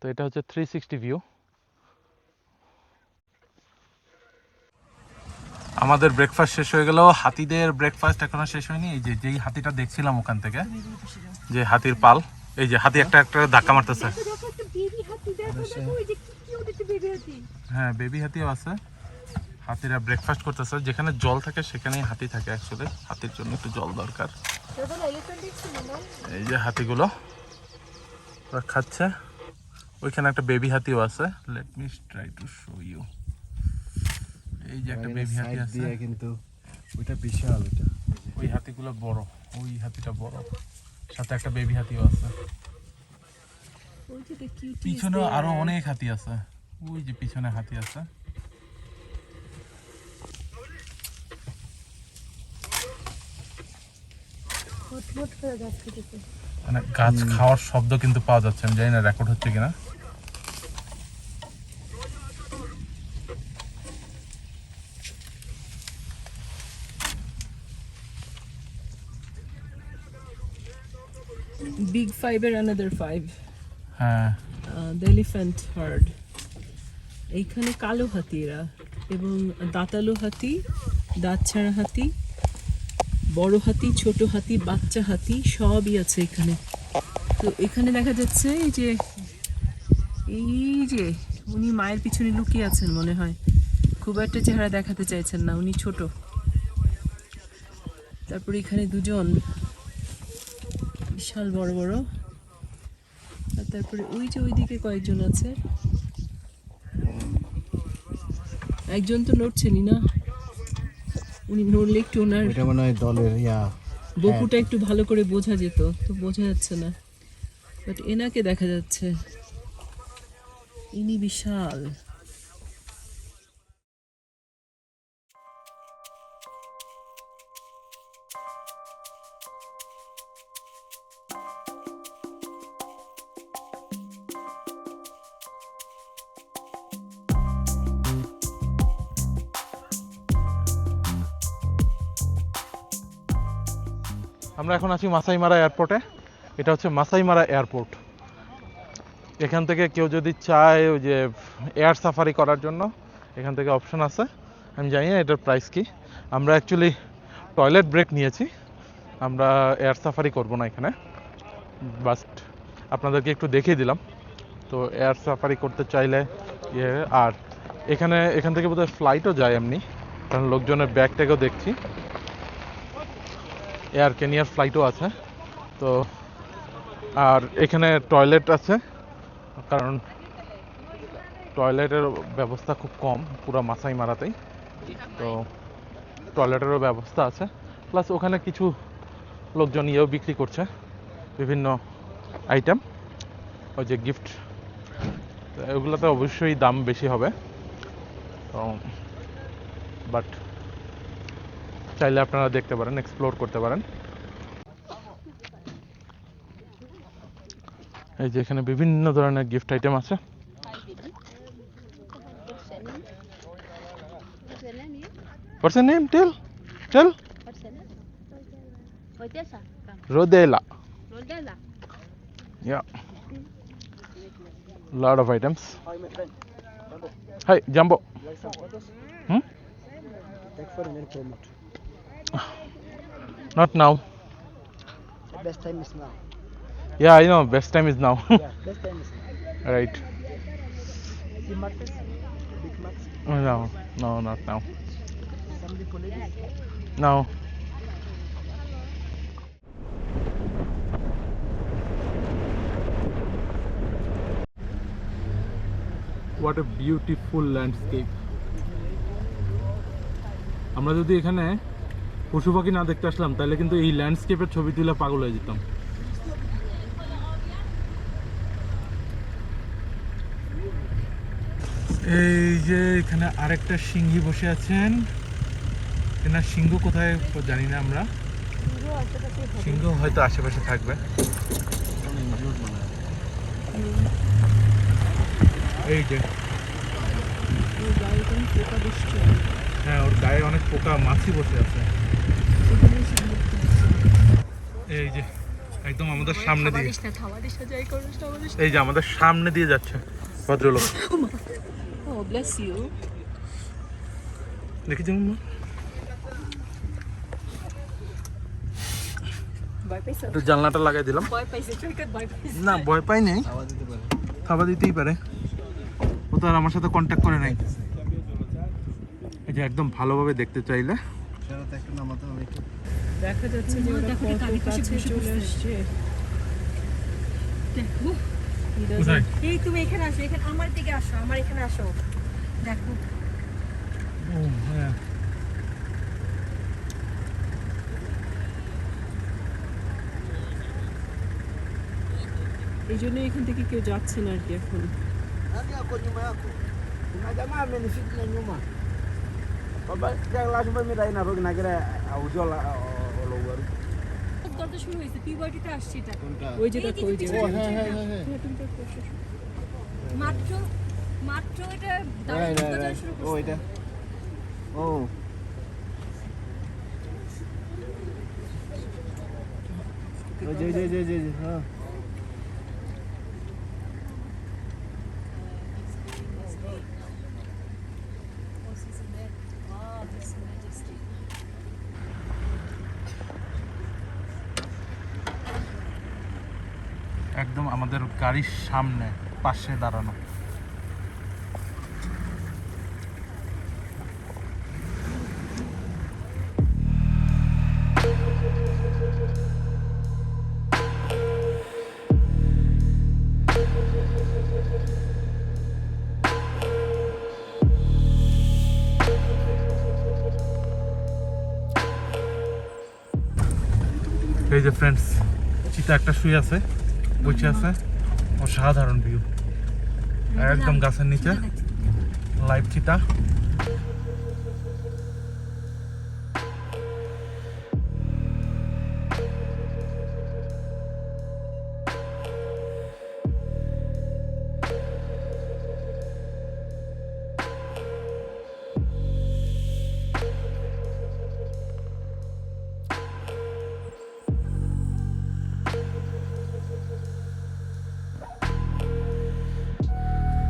তো এটা হচ্ছে 360 ভিউ। আমাদের ব্রেকফাস্ট শেষ হয়ে গেল, হাতিদের ব্রেকফাস্ট এখনো শেষ হয়নি। এই যে যেই হাতিটা দেখছিলাম ওখান থেকে, যে হাতির পাল, এই যে হাতি একটা একটা ধাক্কা মারতেছে। হ্যাঁ, বেবি হাতিও আছে। হাতিরা ব্রেকফাস্ট করতেছে, যেখানে জল থাকে সেখানেই হাতি থাকে। অ্যাকচুয়ালি হাতির জন্য একটু জল দরকার। এই যে হাতিগুলো ওরা খাচ্ছে, ওইখানে একটা বেবি হাতিও আছে। Let me try to show you. এই যে একটা বেবি হাতি আছে, কিন্তু ওইটা বিশাল, ওইটা ওই হাতিগুলো বড়, ওই হাতিটা বড়, সাথে একটা বেবি হাতিও আছে। পিছনে আরো অনেক হাতি আছে, ওই যে পিছনে হাতি আছে। মানে গাছ খাওয়ার শব্দ কিন্তু পাওয়া যাচ্ছে, আমি জানি না রেকর্ড হচ্ছে কিনা। Big five এর another five. হ্যাঁ, The elephant herd. এইখানে কালো হাতি এরা, এবং দাঁতালো হাতি, দাঁত ছাড়া হাতি, বড় হাতি, ছোট হাতি, বাচ্চা হাতি সবই আছে এখানে। তো এখানে দেখা যাচ্ছে এই যে উনি মায়ের পিছনে লুকিয়ে আছেন মনে হয়, খুব একটা চেহারা দেখাতে চাইছেন না, উনি ছোট। তারপরে এখানে দুজন বিশাল বড় বড়, আর তারপরে ওই যে ওইদিকে কয়েকজন আছে, একজন তো নড়ছেনই না, উনি নড়লে একটু ওনার এটা মনে হয় দলের বকুটা একটু ভালো করে বোঝা যেত, তো বোঝা যাচ্ছে না, বাট এনাকে দেখা যাচ্ছে, ইনি বিশাল। আমরা এখন আছি মাসাই মারা এয়ারপোর্টে। এটা হচ্ছে মাসাই মারা এয়ারপোর্ট। এখান থেকে কেউ যদি চায় ওই যে এয়ার সাফারি করার জন্য এখান থেকে অপশন আছে। আমি জানি না এটার প্রাইস কি। আমরা অ্যাকচুয়ালি টয়লেট ব্রেক নিয়েছি, আমরা এয়ার সাফারি করব না এখানে, বাস্ট আপনাদেরকে একটু দেখিয়ে দিলাম। তো এয়ার সাফারি করতে চাইলে আর এখান থেকে বোধহয় ফ্লাইটও যায় এমনি, কারণ লোকজনের ব্যাগ ট্যাগও দেখছি। এয়ার কেনিয়ার ফ্লাইটও আছে। তো আর এখানে টয়লেট আছে, কারণ টয়লেটের ব্যবস্থা খুব কম পুরো মাসাই মারাতেই, তো টয়লেটেরও ব্যবস্থা আছে। প্লাস ওখানে কিছু লোকজন বিক্রি করছে বিভিন্ন আইটেম, ওই যে গিফট, তো এগুলোতে অবশ্যই দাম বেশি হবে, তো বাট চাইলে আপনারা দেখতে পারেন, এক্সপ্লোর করতে পারেন। এই যে এখানে বিভিন্ন ধরনের গিফট আইটেম আছে। What's the name? Tell. Rodela. Yeah. Lot of items. Hi, Jumbo. Take for and promote. Not now. The best time is now. Yeah, I know. Best time is now. Yeah, best time is now. Right. The Marcus, Big Max, No, not now. somebody for ladies. No. What a beautiful landscape. আমরা যদি এখানে পশু পাখি না দেখতে আসলাম তাহলে কিন্তু এই ল্যান্ডস্কেপের ছবি তুলে পাগল হয়ে যেতাম। এই যে এখানে আরেকটা সিংহী বসে আছেন, এনার সিংহ কোথায় জানি না আমরা, সিংহ হয়তো আশেপাশে থাকবে। এই যে হ্যাঁ, ওর গায়ে অনেক পোকা মাছি বসে আছে। এই যে একদম আমাদের সামনে দিয়ে, এই যে আমাদের সামনে দিয়ে যাচ্ছে ভদ্রলোক। Oh, bless you. দেখি যেমন একটু জানলাটা লাগাই দিলাম। না, ভয় পাই নাই, খাবার দিতেই পারে, ও তো আর আমার সাথে কন্ট্যাক্ট করে নাই। এই যে একদম ভালোভাবে দেখতে চাইলে দেখা যাচ্ছে যে ওরা কত কাছে চলে আসছে। দেখো, কোথায়? এই তুমি এখানে আসো, এখানে আমার দিকে আসো, আমার এখানে আসো, দেখো। ও হ্যাঁ, এই জন্য এখান থেকে কেউ যাচ্ছে না আর কি এখন। Nani ako nyuma yako? Kuna jamaa amenifikia nyuma. Baba, jangan langsung pamit aja naruh kena kira audio lah waru. কত শুরু হয়েছে, পিউবার্টিতে আসছে এটা ওই যে দেখো, ওই যে মাত্র এটা দাঁড়ানো শুরু করছে। Oh, এটা. Oh. যে হ্যাঁ। একদম আমাদের গাড়ির সামনে পাশে দাঁড়ানো। এই যে ফ্রেন্ডস, চিতা একটা শুয়ে আছে, বসে আছে, অসাধারণ ভিউ, একদম গাছের নিচে লাইভ চিতা।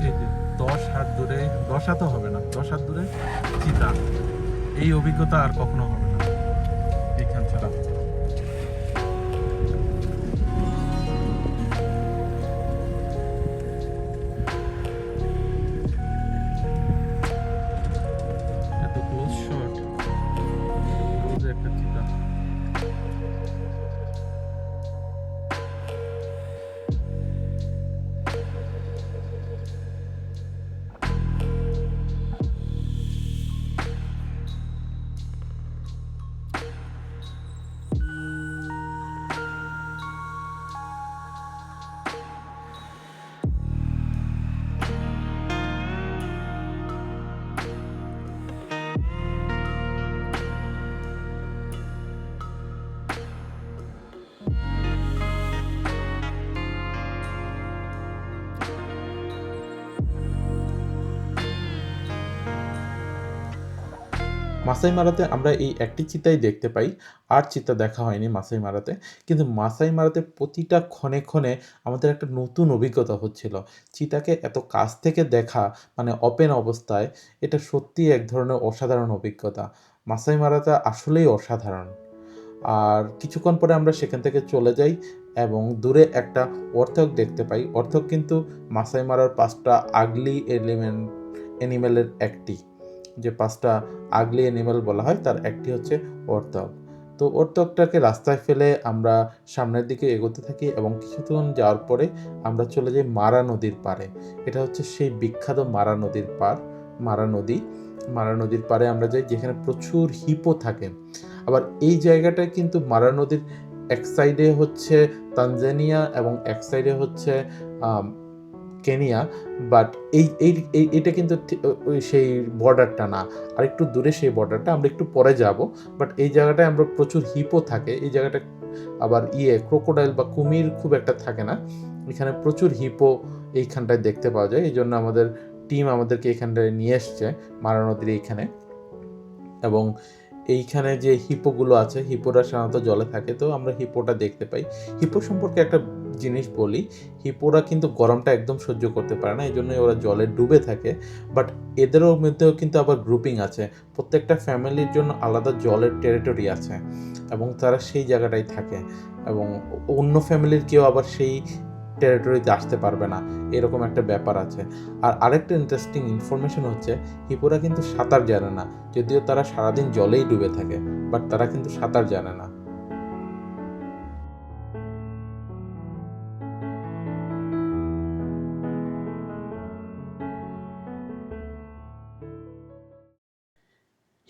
এই যে 10,000 10 হাতও হবে না, 10 হাত দূরে চিতা। এই অভিজ্ঞতা আর কখনো হবে না এইখান ছাড়া। এত ক্লোজ শট, ক্লোজ একটা চিতা। মাসাই মারাতে আমরা এই একটি চিতাই দেখতে পাই, আর চিতা দেখা হয়নি মাসাই মারাতে। কিন্তু মাসাই মারাতে প্রতিটা ক্ষণে ক্ষণে আমাদের একটা নতুন অভিজ্ঞতা হচ্ছিল। চিতাকে এত কাছ থেকে দেখা, মানে ওপেন অবস্থায়, এটা সত্যিই এক ধরনের অসাধারণ অভিজ্ঞতা। মাসাই মারাতে আসলেই অসাধারণ। আর কিছুক্ষণ পরে আমরা সেখান থেকে চলে যাই এবং দূরে একটা অর্থক দেখতে পাই। অর্থক কিন্তু মাসাই মারার 5টা আগলি অ্যানিমেলের একটি, যে 5টা আগলি অ্যানিমেল বলা হয় তার একটি হচ্ছে অর্থক। তো অর্থকটাকে রাস্তায় ফেলে আমরা সামনের দিকে এগোতে থাকি এবং কিছুক্ষণ যাওয়ার পরে আমরা চলে যাই মারা নদীর পাড়ে। এটা হচ্ছে সেই বিখ্যাত মারা নদীর পাড়, মারা নদী। মারা নদীর পাড়ে আমরা যাই, যেখানে প্রচুর হিপো থাকে। আবার এই জায়গাটায় কিন্তু মারা নদীর এক সাইডে হচ্ছে তানজানিয়া এবং এক সাইডে হচ্ছে কেনিয়া, বাট এইটা কিন্তু সেই বর্ডারটা না, আর একটু দূরে সেই বর্ডারটা, আমরা একটু পরে যাব। বাট এই জায়গাটায় আমরা প্রচুর হিপো থাকে, এই জায়গাটা আবার ক্রোকোডাইল বা কুমির খুব একটা থাকে না। এখানে প্রচুর হিপো এইখানটায় দেখতে পাওয়া যায়। এই জন্য আমাদের টিম আমাদেরকে এখানটায় নিয়ে এসছে মারা নদীর এইখানে। এবং এইখানে যে হিপোগুলো আছে, হিপোরা সাধারণত জলে থাকে, তো আমরা হিপোটা দেখতে পাই। হিপো সম্পর্কে একটা জিনিস বলি, হিপোরা কিন্তু গরমটা একদম সহ্য করতে পারে না, এই জন্য ওরা জলে ডুবে থাকে। বাট এদেরও মধ্যেও কিন্তু আবার গ্রুপিং আছে, প্রত্যেকটা ফ্যামিলির জন্য আলাদা জলের টেরিটরি আছে এবং তারা সেই জায়গাটাই থাকে, এবং অন্য ফ্যামিলির কেউ আবার সেই টেরিটরিতে আসতে পারবে না, এরকম একটা ব্যাপার আছে। আর আরেকটা ইন্টারেস্টিং ইনফরমেশন হচ্ছে, হিপোরা কিন্তু সাঁতার জানে না, যদিও তারা সারাদিন জলেই ডুবে থাকে, বাট তারা কিন্তু সাঁতার জানে না।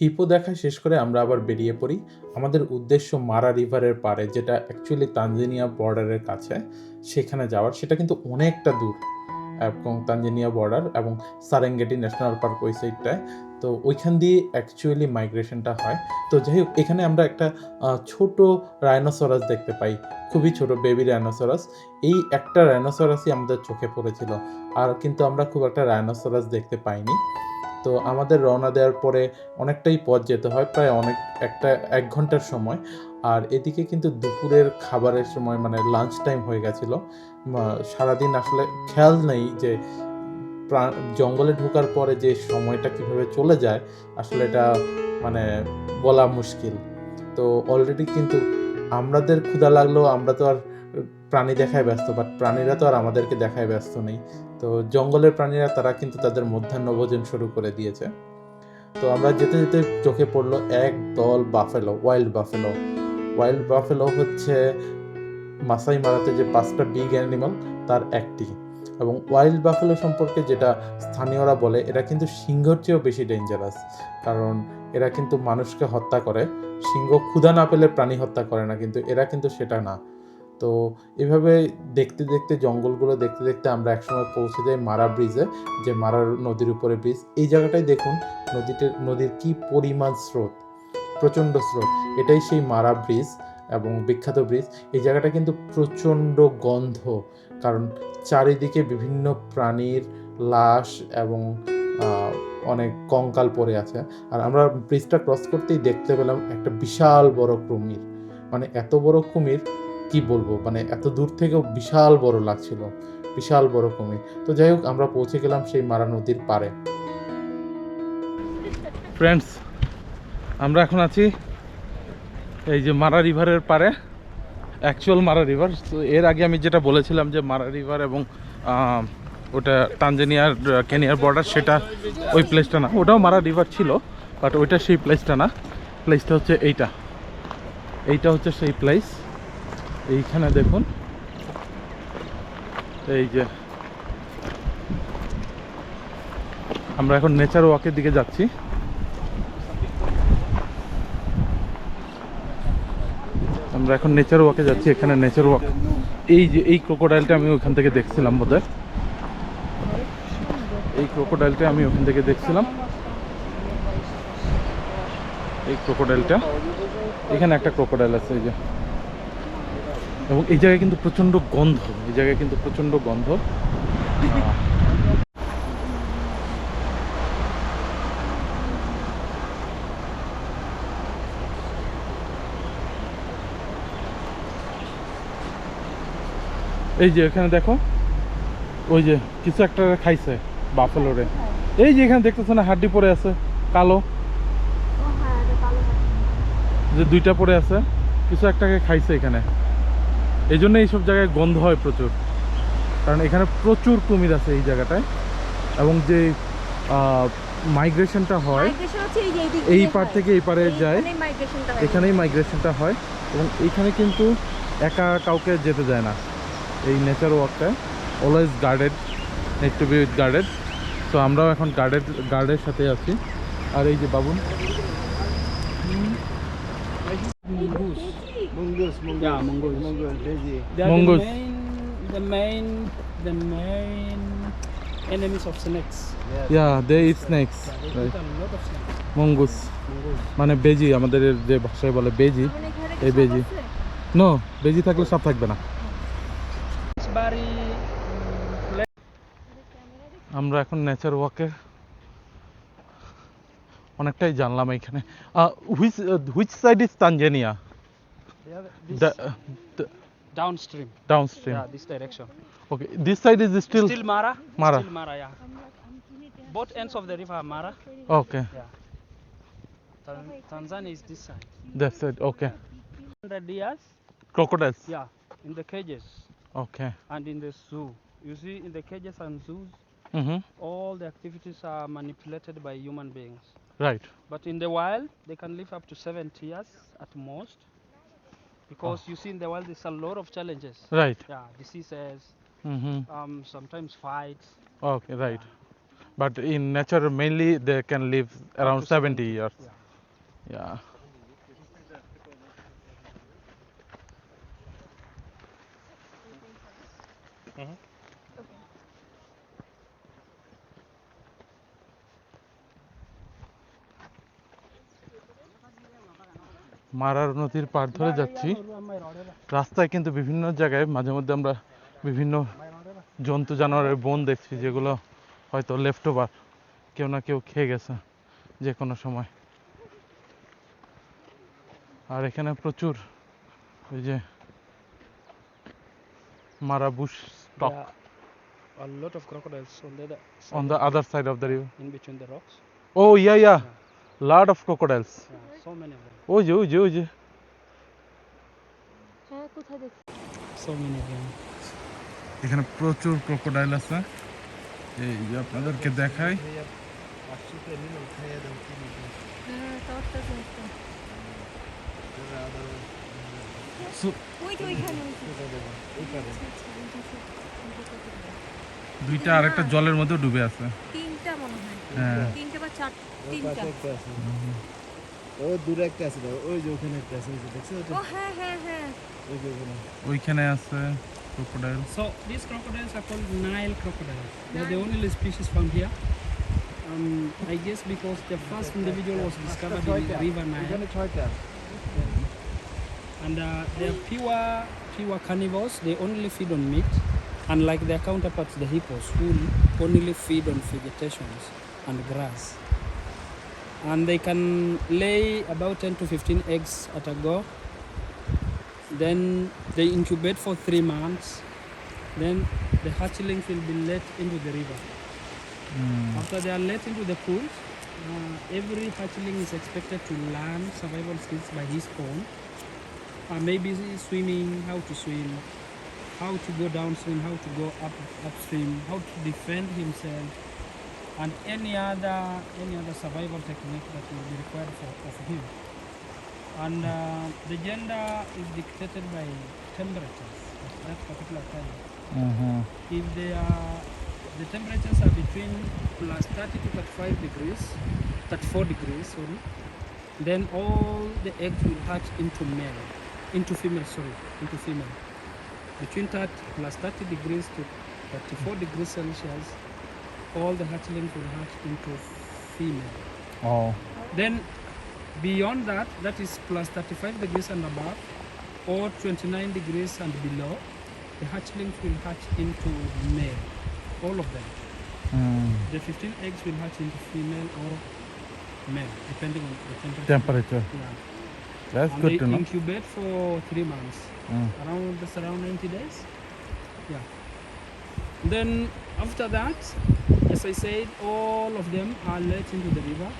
হিপো দেখা শেষ করে আমরা আবার বেরিয়ে পড়ি। আমাদের উদ্দেশ্য মারা রিভারের পাড়ে, যেটা অ্যাকচুয়ালি তানজানিয়া বর্ডারের কাছে, সেখানে যাওয়ার। সেটা কিন্তু অনেকটা দূর, এবং তানজানিয়া বর্ডার এবং সারেঙ্গেটি ন্যাশনাল পার্ক ওই সাইডটায়। তো ওইখান দিয়ে অ্যাকচুয়ালি মাইগ্রেশনটা হয়। তো যাই হোক, এখানে আমরা একটা ছোট রাইনোসরাস দেখতে পাই, খুবই ছোট বেবি রাইনোসরাস। এই একটা রাইনোসরাসই আমাদের চোখে পড়েছিল, আর কিন্তু আমরা খুব একটা রাইনোসরাস দেখতে পাইনি। তো আমাদের রওনা দেওয়ার পরে অনেকটাই পথ যেতে হয়, প্রায় 1 ঘন্টার সময়। আর এদিকে কিন্তু দুপুরের খাবারের সময়, মানে লাঞ্চ টাইম হয়ে গেছিলো। সারাদিন আসলে খেয়াল নেই যে জঙ্গলে ঢোকার পরে যে সময়টা কিভাবে চলে যায়, আসলে এটা মানে বলা মুশকিল। তো অলরেডি কিন্তু আমাদের ক্ষুধা লাগলেও আমরা তো আর প্রাণী দেখায় ব্যস্ত, বাট প্রাণীরা তো আর আমাদেরকে দেখায় ব্যস্ত নেই। তো জঙ্গলের প্রাণীরা তারা কিন্তু তাদের মধ্যাহ্ন ভোজন শুরু করে দিয়েছে। তো আমরা যেতে যেতে চোখে পড়লো এক দল বাফেলো, ওয়াইল্ড বাফেলো হচ্ছে মাসাই মারাতে যে 5টা বিগ অ্যানিমাল তার একটি। এবং ওয়াইল্ড বাফেলো সম্পর্কে যেটা স্থানীয়রা বলে, এরা কিন্তু সিংহর চেয়েও বেশি ডেঞ্জারাস, কারণ এরা কিন্তু মানুষকে হত্যা করে। সিংহ ক্ষুধা না পেলে প্রাণী হত্যা করে না, কিন্তু এরা কিন্তু সেটা না। তো এভাবে দেখতে দেখতে, জঙ্গলগুলো দেখতে দেখতে আমরা একসময় পৌঁছে যাই মারা ব্রিজে, যে মারা নদীর উপরে ব্রিজ। এই জায়গাটায় দেখুন নদীর কি পরিমাণ স্রোত, প্রচণ্ড স্রোত। এটাই সেই মারা ব্রিজ এবং বিখ্যাত ব্রিজ। এই জায়গাটা কিন্তু প্রচণ্ড গন্ধ, কারণ চারিদিকে বিভিন্ন প্রাণীর লাশ এবং অনেক কঙ্কাল পড়ে আছে। আর আমরা ব্রিজটা ক্রস করতেই দেখতে পেলাম একটা বিশাল বড় কুমির, মানে এত বড় কুমির কি বলবো, মানে এত দূর থেকেও বিশাল বড় লাগছিল, বিশাল বড় কুমির। তো যাই হোক, আমরা পৌঁছে গেলাম সেই মারা নদীর পাড়ে। ফ্রেন্ডস, আমরা এখন আছি এই যে মারা রিভারের পারে, অ্যাকচুয়াল মারা রিভার। তো এর আগে আমি যেটা বলেছিলাম যে মারা রিভার এবং ওটা তানজানিয়ার কেনিয়ার বর্ডার, সেটা ওই প্লেসটা না, ওটাও মারা রিভার ছিল, বাট ওইটা সেই প্লেসটা না। প্লেসটা হচ্ছে এইটা হচ্ছে সেই প্লেস। এইখানে দেখুন, এই যে আমরা এখন নেচার ওয়াকের দিকে যাচ্ছি। এখানে নেচার ওয়াক। এই যে এই ক্রোকোডাইলটা আমি ওখান থেকে দেখছিলাম বোধহয়, এই ক্রোকোডাইলটা এখানে একটা ক্রোকোডাইল আছে এই যে। এবং এই জায়গায় কিন্তু প্রচণ্ড গন্ধ, এই যে এখানে দেখো, ওই যে কিছু একটা খাইছে বাফেলোরে। এই যে এখানে দেখতেছো না, হাড্ডি পড়ে আছে কালো, যে দুইটা পড়ে আছে, কিছু একটাকে খাইছে এখানে। এই জন্য এইসব জায়গায় গন্ধ হয় প্রচুর, কারণ এখানে প্রচুর কুমির আছে এই জায়গাটায়। এবং যে মাইগ্রেশনটা হয় এই পার থেকে এই পারে যায়, এখানেই মাইগ্রেশনটা হয়। এবং এইখানে কিন্তু একা কাউকে যেতে যায় না, এই নেচার ওয়াকটায় always guarded, need to be guarded. তো আমরাও এখন গার্ডের সাথে আছি। আর এই যে বাবুন, Mongoose. Yeah, mongoose. Daisy. They are Mongoose. the main enemies of snakes. Yeah they eat snakes, They eat a lot of snakes. Mongoose মানে বেজি, আমাদের যে ভাষায় বলে বেজি, এই বেজি। নো, বেজি থাকলে সব থাকবে না। It's very আমরা এখন নেচার ওয়াকে অনেকটাই জানলাম এইখানে। Which side is Tanzania? downstream. Downstream. Yeah, this direction. Okay, this side is still Still Mara. Mara. Still Mara, yeah. Both ends of the river are Mara. Okay, Yeah. Tanzania is this side. That's it. Okay, 100 years. Crocodiles. Yeah, in the cages okay, and in the zoo. You see, in the cages and zoos, all the activities are manipulated by human beings. Right. But in the wild, they can live up to 70 years at most. Because you see, in the wild, there's a lot of challenges. Right. Yeah, diseases, sometimes fights. Okay, right. But in nature mainly they can live around to 70 years. Yeah. Yeah. মারার নদীর পার ধরে যাচ্ছি। রাস্তায় কিন্তু বিভিন্ন জায়গায় মাঝে মধ্যে আমরা বিভিন্ন জন্তু জানোয়ারের বন দেখছি, যেগুলো হয়তো লেফট ওভার, কেউ না কেউ খেয়ে গেছে যে কোনো সময়। আর এখানে প্রচুর ওই যে মারা Bush stock There are a lot of crocodiles on the other side on the other side of the river. in between the rocks. Oh yeah, lot of crocodiles. Yeah, so many of them. ওই যে So many of them. এখানে প্রচুর crocodile আছে, এই যে আপনাদেরকে দেখাই। দুইটা আর একটা জলের মধ্যে ডুবে আছে। তিনটা মনে হয়, হ্যাঁ, তিনটা বা তিনটা। ও দূরে একটা আছে, ওই যে ওখানে একটা আছে, দেখছো ওটা? ও হ্যাঁ হ্যাঁ হ্যাঁ, ওই যে ওখানে। ওইখানে আছে crocodile. So these crocodiles are called Nile crocodiles. They are the only species found here. I guess because the first individual was discovered in the river Nile. And they are pure carnivores. They only feed on meat, unlike their counterparts, the hippos, who only feed on vegetations and grass. And they can lay about 10 to 15 eggs at a go. Then they incubate for 3 months. Then the hatchlings will be let into the river. After they are let into the pools, every hatchling is expected to learn survival skills by his own. Maybe swimming, how to swim, how to go downstream, how to go upstream, how to defend himself, and any other survival technique that will be required of him. And the gender is dictated by temperatures at that particular time. If the temperatures are between plus 30 to 35 degrees, 34 degrees, sorry, then all the eggs will hatch into female. Between plus 30 degrees to 34 degrees Celsius, all the hatchlings will hatch into female. Oh. Then beyond that, that is plus 35 degrees and above, or 29 degrees and below, the hatchlings will hatch into male, all of them. The 15 eggs will hatch into female or male, depending on the temperature. Yeah. That's And good they to know. incubate for 3 months, around 90 days. Yeah. Then after that, as I said, all of them are let into the river.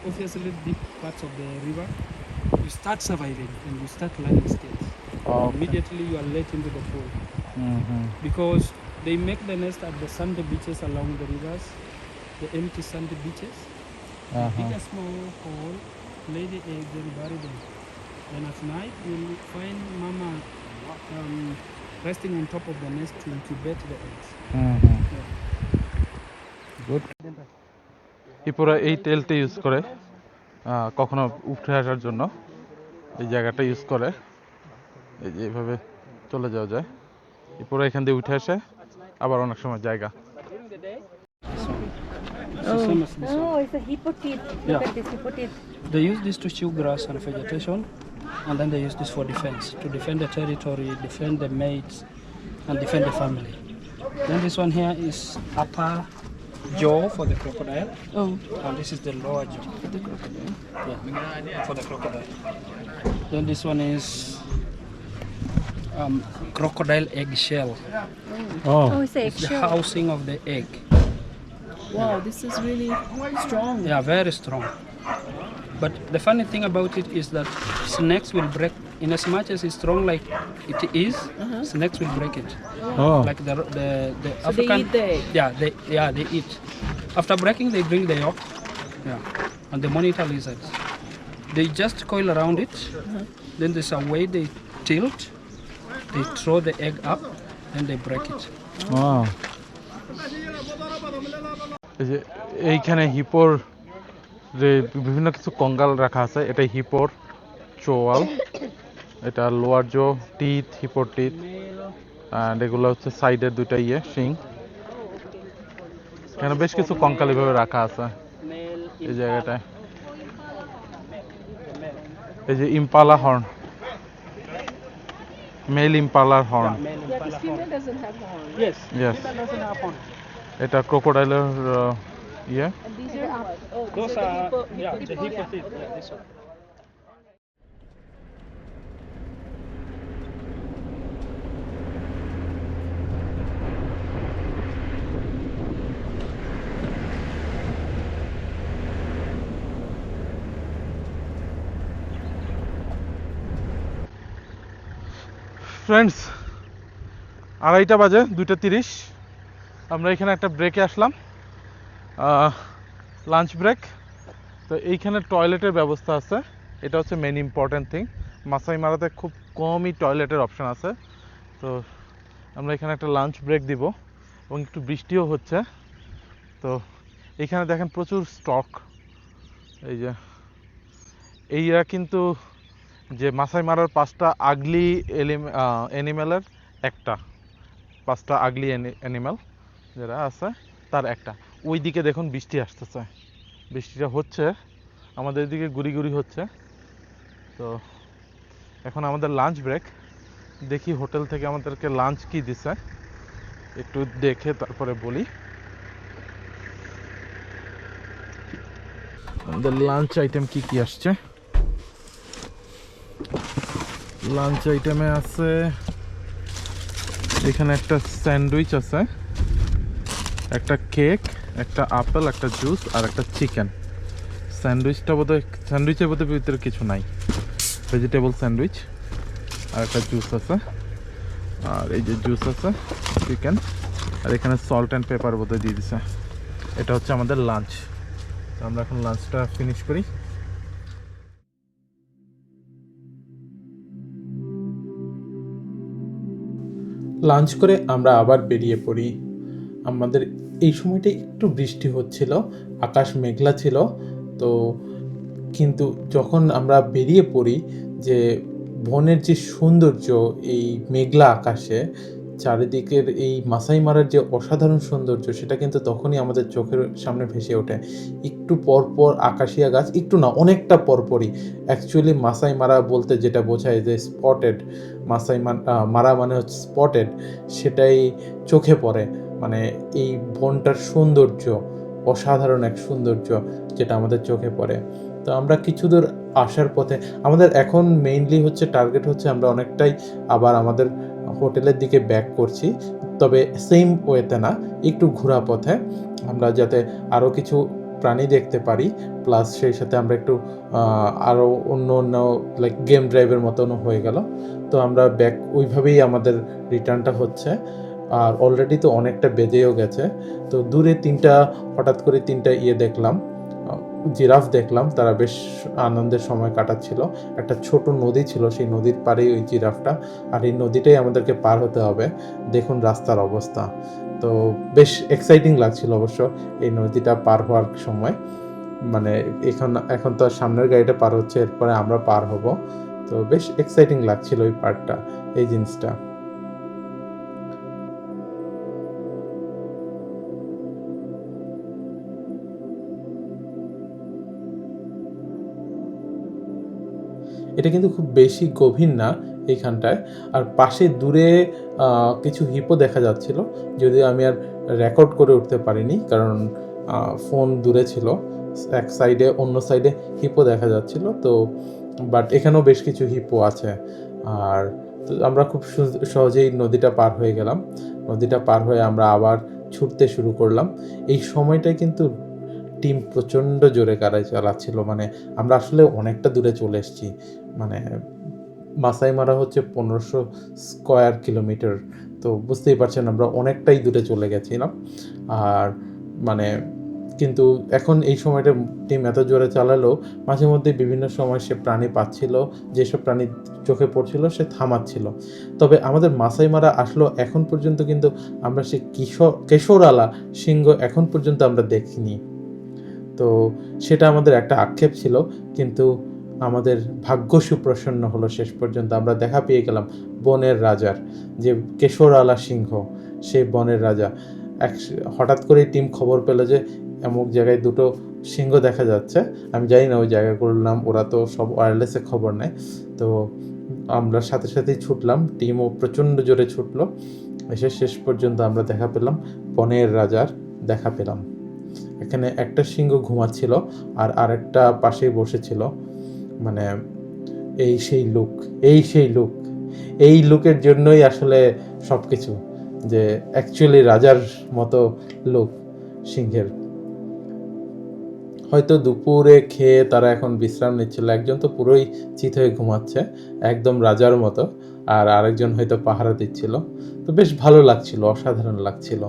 Obviously, deep parts of the river. You start surviving and you start learning skills. Okay. Immediately you are let into the pool because they make the nest at the sandy beaches along the rivers, the empty sandy beaches. Dig a small hole, lay the eggs and bury them. Then at night you'll find mama resting on top of the nest to incubate the eggs. Good. Tripura এই তেলটা use করে কখনো উঠে আসার জন্য এই জায়গাটা use করে, এই যে এইভাবে চলে যাওয়া যায়। ত্রিপুরা এখান দিয়ে উঠে আসে, আবার অনেক সময় জায়গা। It's the same as this one. it's a hippotid. Yeah. At this hippotid. They use this to chew grass and vegetation, and then they use this for defense, to defend the territory, defend the mates, and defend the family. Then this one here is upper jaw for the crocodile, and this is the lower jaw for the crocodile. Yeah, for the crocodile. Then this one is crocodile egg shell. Oh, it's a It's the housing of the egg. Wow, this is really strong. Yeah, very strong. But the funny thing about it is that snakes will break, in as much as it's strong like it is, snakes will break it. Oh. Like the So African. they eat the egg. Yeah, they eat. After breaking, they bring the yolk. Yeah, and the monitor lizards. They just coil around it. Then there's a way they tilt. They throw the egg up, then they break it. Wow. এই যে এইখানে হিপোর যে বিভিন্ন কিছু কঙ্কাল রাখা আছে, এটা হিপোর চোয়াল, এটা লোয়ার জো, টিথ, হিপোর টিথ, অ্যান্ড এগুলো হচ্ছে সাইডের দুইটা শিং। এখানে বেশ কিছু কঙ্কাল এভাবে রাখা আছে এই জায়গাটায়। এই যে ইম্পালা হর্ন, মেল ইম্পালার horn. Yeah, this female doesn't have horn. Yes. Yes. Female doesn't have horn. এটা ক্রোকোডাইলের ইয়ে। And these are what? Oh, Those are are the yeah, hippo, the hippo teeth. Yeah, this one. Friends, 2:30 বাজে, 2:30। আমরা এখানে একটা ব্রেকে আসলাম, lunch break. তো এইখানে টয়লেটের ব্যবস্থা আছে, এটা হচ্ছে মেন ইম্পর্ট্যান্ট থিং। মাসাই মারাতে খুব কমই টয়লেটের অপশান আছে। তো আমরা এখানে একটা লাঞ্চ ব্রেক দিব, এবং একটু বৃষ্টিও হচ্ছে। তো এইখানে দেখেন প্রচুর স্টক। এই যে এইরা কিন্তু যে মাসাই মারার 5টা আগলি অ্যানিম্যালের একটা, 5টা আগলি অ্যানিম্যাল যারা আছে তার একটা। ওই দিকে দেখুন বৃষ্টি আসতেছে, বৃষ্টিটা হচ্ছে, আমাদের এদিকে গুড়ি গুড়ি হচ্ছে। তো এখন আমাদের লাঞ্চ ব্রেক, দেখি হোটেল থেকে আমাদেরকে লাঞ্চ কি দিছে একটু দেখে তারপরে বলি। আমাদের লাঞ্চ আইটেম কি কি আসছে? লাঞ্চ আইটেমে আছে এখানে একটা স্যান্ডউইচ আছে, একটা কেক, একটা আপেল, একটা জুস আর একটা চিকেন। স্যান্ডউইচের বোধহয় ভিতরে কিছু নাই, ভেজিটেবল স্যান্ডউইচ। আর একটা জুস আছে, আর এই যে জুস আছে, চিকেন, আর এখানে সল্ট অ্যান্ড পেপার বোধহয় দিয়ে দিছে। এটা হচ্ছে আমাদের লাঞ্চ। আমরা এখন লাঞ্চটা ফিনিশ করি। লাঞ্চ করে আমরা আবার বেরিয়ে পড়ি। আমাদের এই সময়টা একটু বৃষ্টি হচ্ছিল, আকাশ মেঘলা ছিল। তো কিন্তু যখন আমরা বেরিয়ে পড়ি, যে বনের যে সৌন্দর্য, এই মেঘলা আকাশে চারিদিকের এই মাসাই মারার যে অসাধারণ সৌন্দর্য, সেটা কিন্তু তখনই আমাদের চোখের সামনে ভেসে ওঠে। একটু পরপর আকাশিয়া গাছ, একটু না অনেকটা পরপরই। অ্যাকচুয়ালি মাসাই মারা বলতে যেটা বোঝায় যে স্পটেড, মারা মানে হচ্ছে স্পটেড, সেটাই চোখে পড়ে। মানে এই বনটার সৌন্দর্য, অসাধারণ এক সৌন্দর্য যেটা আমাদের চোখে পড়ে। তো আমরা কিছু দূর আসার পথে আমাদের এখন মেইনলি হচ্ছে টার্গেট হচ্ছে আমরা অনেকটাই আবার আমাদের হোটেলের দিকে ব্যাক করছি, তবে সেম ওয়েতে না, একটু ঘোরা পথে, আমরা যাতে আরও কিছু প্রাণী দেখতে পারি, প্লাস সেই সাথে আমরা একটু আরও অন্য অন্য লাইক গেম ড্রাইভের মতনও হয়ে গেল। তো আমরা ব্যাক ওইভাবেই আমাদের রিটার্নটা হচ্ছে। আর অলরেডি তো অনেকটা বেজেও গেছে। তো দূরে হঠাৎ করে তিনটা দেখলাম, জিরাফ দেখলাম, তারা বেশ আনন্দের সময় কাটাচ্ছিল। একটা ছোট নদী ছিল, সেই নদীর পাড়েই ওই জিরাফটা, আর এই নদীটাই আমাদেরকে পার হতে হবে। দেখুন রাস্তার অবস্থা, তো বেশ এক্সাইটিং লাগছিল অবশ্য এই নদীটা পার হওয়ার সময়। মানে এখন তো সামনের গাড়িটা পার হচ্ছে, এরপরে আমরা পার হব। তো বেশ এক্সাইটিং লাগছিল ওই পার্টটা, এই জিনিসটা। এটা কিন্তু খুব বেশি গভীর না এইখানটায়। আর পাশে দূরে কিছু হিপো দেখা যাচ্ছিল, যদিও আমি আর রেকর্ড করে উঠতে পারিনি, কারণ ফোন দূরে ছিল। এক সাইডে, অন্য সাইডে হিপো দেখা যাচ্ছিল। তো বাট এখানেও বেশ কিছু হিপো আছে। আর তো আমরা খুব সহজেই নদীটা পার হয়ে গেলাম। নদীটা পার হয়ে আমরা আবার ছুটতে শুরু করলাম। এই সময়টায় কিন্তু টিম প্রচণ্ড জোরে গাড়ি চালাচ্ছিল। মানে আমরা আসলে অনেকটা দূরে চলে এসেছি। মানে মাসাই মারা হচ্ছে 1500 স্কোয়ার কিলোমিটার। তো বুঝতেই পারছেন আমরা অনেকটাই দূরে চলে গেছিলাম। আর মানে কিন্তু এখন এই সময়টা টিম এত জোরে চালালেও মাঝে মধ্যে বিভিন্ন সময় সে প্রাণী পাচ্ছিল, যেসব প্রাণী চোখে পড়ছিল সে থামাচ্ছিল। তবে আমাদের মাসাই মারা আসলো এখন পর্যন্ত কিন্তু আমরা সে কেশরালা সিংহ এখন পর্যন্ত আমরা দেখিনি। তো সেটা আমাদের একটা আক্ষেপ ছিল, কিন্তু আমাদের ভাগ্য সুপ্রসন্ন হলো। শেষ পর্যন্ত আমরা দেখা পেয়ে গেলাম বনের রাজার, যে কেশরালা সিংহ, সেই বনের রাজা। হঠাৎ করেই টিম খবর পেল যে এমন জায়গায় দুটো সিংহ দেখা যাচ্ছে। আমি জানি না ওই জায়গাগুলোর নাম, ওরা তো সব ওয়্যারলেসে খবর নেয়। তো আমরা সাথে সাথেই ছুটলাম, টিমও প্রচণ্ড জোরে ছুটলো। এসে শেষ পর্যন্ত আমরা দেখা পেলাম বনের রাজার দেখা পেলাম। এখানে একটা সিংহ ঘুমাচ্ছিল আর আরেকটা পাশেই বসেছিল। মানে এই লুকের জন্যই আসলে সব কিছু, যে অ্যাকচুয়ালি রাজার মতো লুক সিংহের। হয়তো দুপুরে খেয়ে তারা এখন বিশ্রাম নিচ্ছিল। একজন তো পুরোই চিত হয়ে ঘুমাচ্ছে একদম রাজার মতো, আর আরেকজন হয়তো পাহারা দিচ্ছিল। তো বেশ ভালো লাগছিল, অসাধারণ লাগছিল।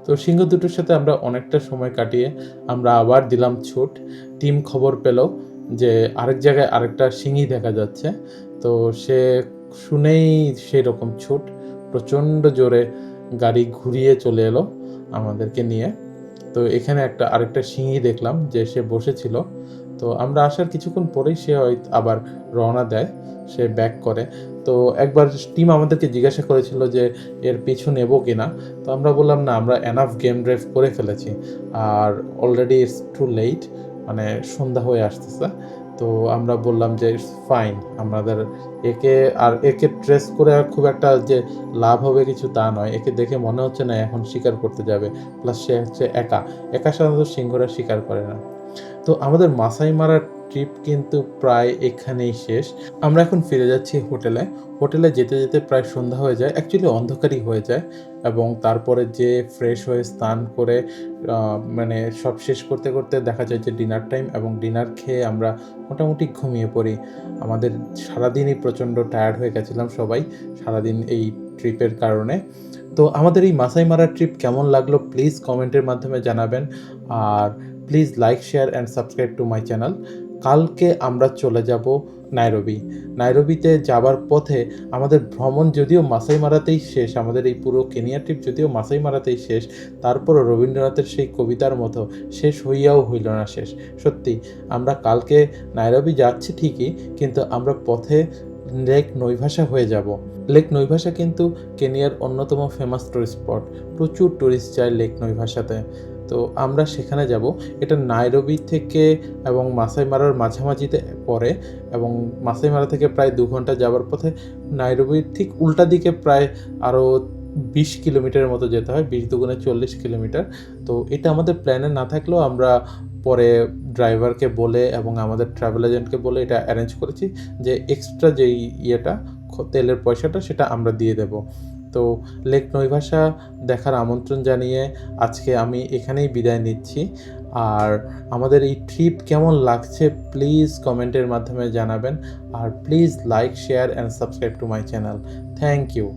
তো সিংহ দুটোর সাথে আমরা অনেকটা সময় কাটিয়ে আমরা আবার দিলাম ছুট। টিম খবর পেল যে আরেক জায়গায় আরেকটা সিংহী দেখা যাচ্ছে। তো সে শুনেই সেই রকম ছুট, প্রচণ্ড জোরে গাড়ি ঘুরিয়ে চলে এলো আমাদেরকে নিয়ে। তো এখানে আরেকটা সিংহী দেখলাম যে সে বসেছিল। তো আমরা আসার কিছুক্ষণ পরেই সে হয়তো আবার রওনা দেয়, সে ব্যাক করে। তো একবার টিম আমাদেরকে জিজ্ঞাসা করেছিল যে এর পিছু নেব কি না, তো আমরা বললাম না, আমরা এনাফ গেম ড্রাইভ করে ফেলেছি, আর অলরেডি ইটস টু লেট, মানে সন্ধ্যা হয়ে আসতেছে। তো আমরা বললাম যে ইটস ফাইন, আমাদের একে ট্রেস করে খুব একটা যে লাভ হবে কিছু তা নয়, একে দেখে মনে হচ্ছে না এখন শিকার করতে যাবে, প্লাস সে হচ্ছে একা সাধারণত সিংহরা শিকার করে না। তো আমাদের মাসাই মারার ট্রিপ কিন্তু প্রায় এখানেই শেষ। আমরা এখন ফিরে যাচ্ছি হোটেলে যেতে যেতে প্রায় সন্ধ্যা হয়ে যায়, অ্যাকচুয়ালি অন্ধকারই হয়ে যায়। এবং তারপরে যে ফ্রেশ হয়ে স্নান করে মানে সব শেষ করতে করতে দেখা যায় যে ডিনার টাইম, এবং ডিনার খেয়ে আমরা মোটামুটি ঘুমিয়ে পড়ি। আমাদের সারাদিনই প্রচণ্ড টায়ার্ড হয়ে গেছিলাম সবাই, সারাদিন এই ট্রিপের কারণে। তো আমাদের এই মাসাই মারা ট্রিপ কেমন লাগলো প্লিজ কমেন্টের মাধ্যমে জানাবেন, আর please like, share and subscribe to my channel. কালকে আমরা চলে যাব নাইরোবিতে যাবার পথে আমাদের ভ্রমণ যদিও মাসাই মারাতেই শেষ, আমাদের এই পুরো কেনিয়া ট্রিপ যদিও মাসাই মারাতেই শেষ, তারপরও রবীন্দ্রনাথের সেই কবিতার মতো শেষ হইয়াও হইল না শেষ। সত্যি আমরা কালকে নাইরোবি যাচ্ছি ঠিকই, কিন্তু আমরা পথে লেক নৈভাসা হয়ে যাব। লেক নৈভাসা কিন্তু কেনিয়ার অন্যতম ফেমাস টুরিস্ট স্পট, প্রচুর টুরিস্ট যায় লেক নৈভাসাতে। তো আমরা সেখানে যাব। এটা নাইরোবি থেকে এবং মাসাই মারার মাঝামাঝিতে পড়ে, এবং মাসাই মারা থেকে প্রায় 2 ঘন্টা যাওয়ার পথে নাইরোবির ঠিক উল্টা দিকে প্রায় আরও 20 কিলোমিটারের মতো যেতে হয়, 20 দুগুণে 40 কিলোমিটার। তো এটা আমাদের প্ল্যানে না থাকলেও আমরা পরে ড্রাইভারকে বলে এবং আমাদের ট্রাভেল এজেন্টকে বলে এটা অ্যারেঞ্জ করেছি যে এক্সট্রা যেই তেলের পয়সাটা সেটা আমরা দিয়ে দেব। তো লেক নৈভাসা দেখার আমন্ত্রণ জানিয়ে আজকে আমি এখানেই বিদায় নিচ্ছি। আর আমাদের এই ট্রিপ কেমন লাগছে প্লিজ কমেন্টের মাধ্যমে জানাবেন, আর please like, share and subscribe to my channel. Thank you.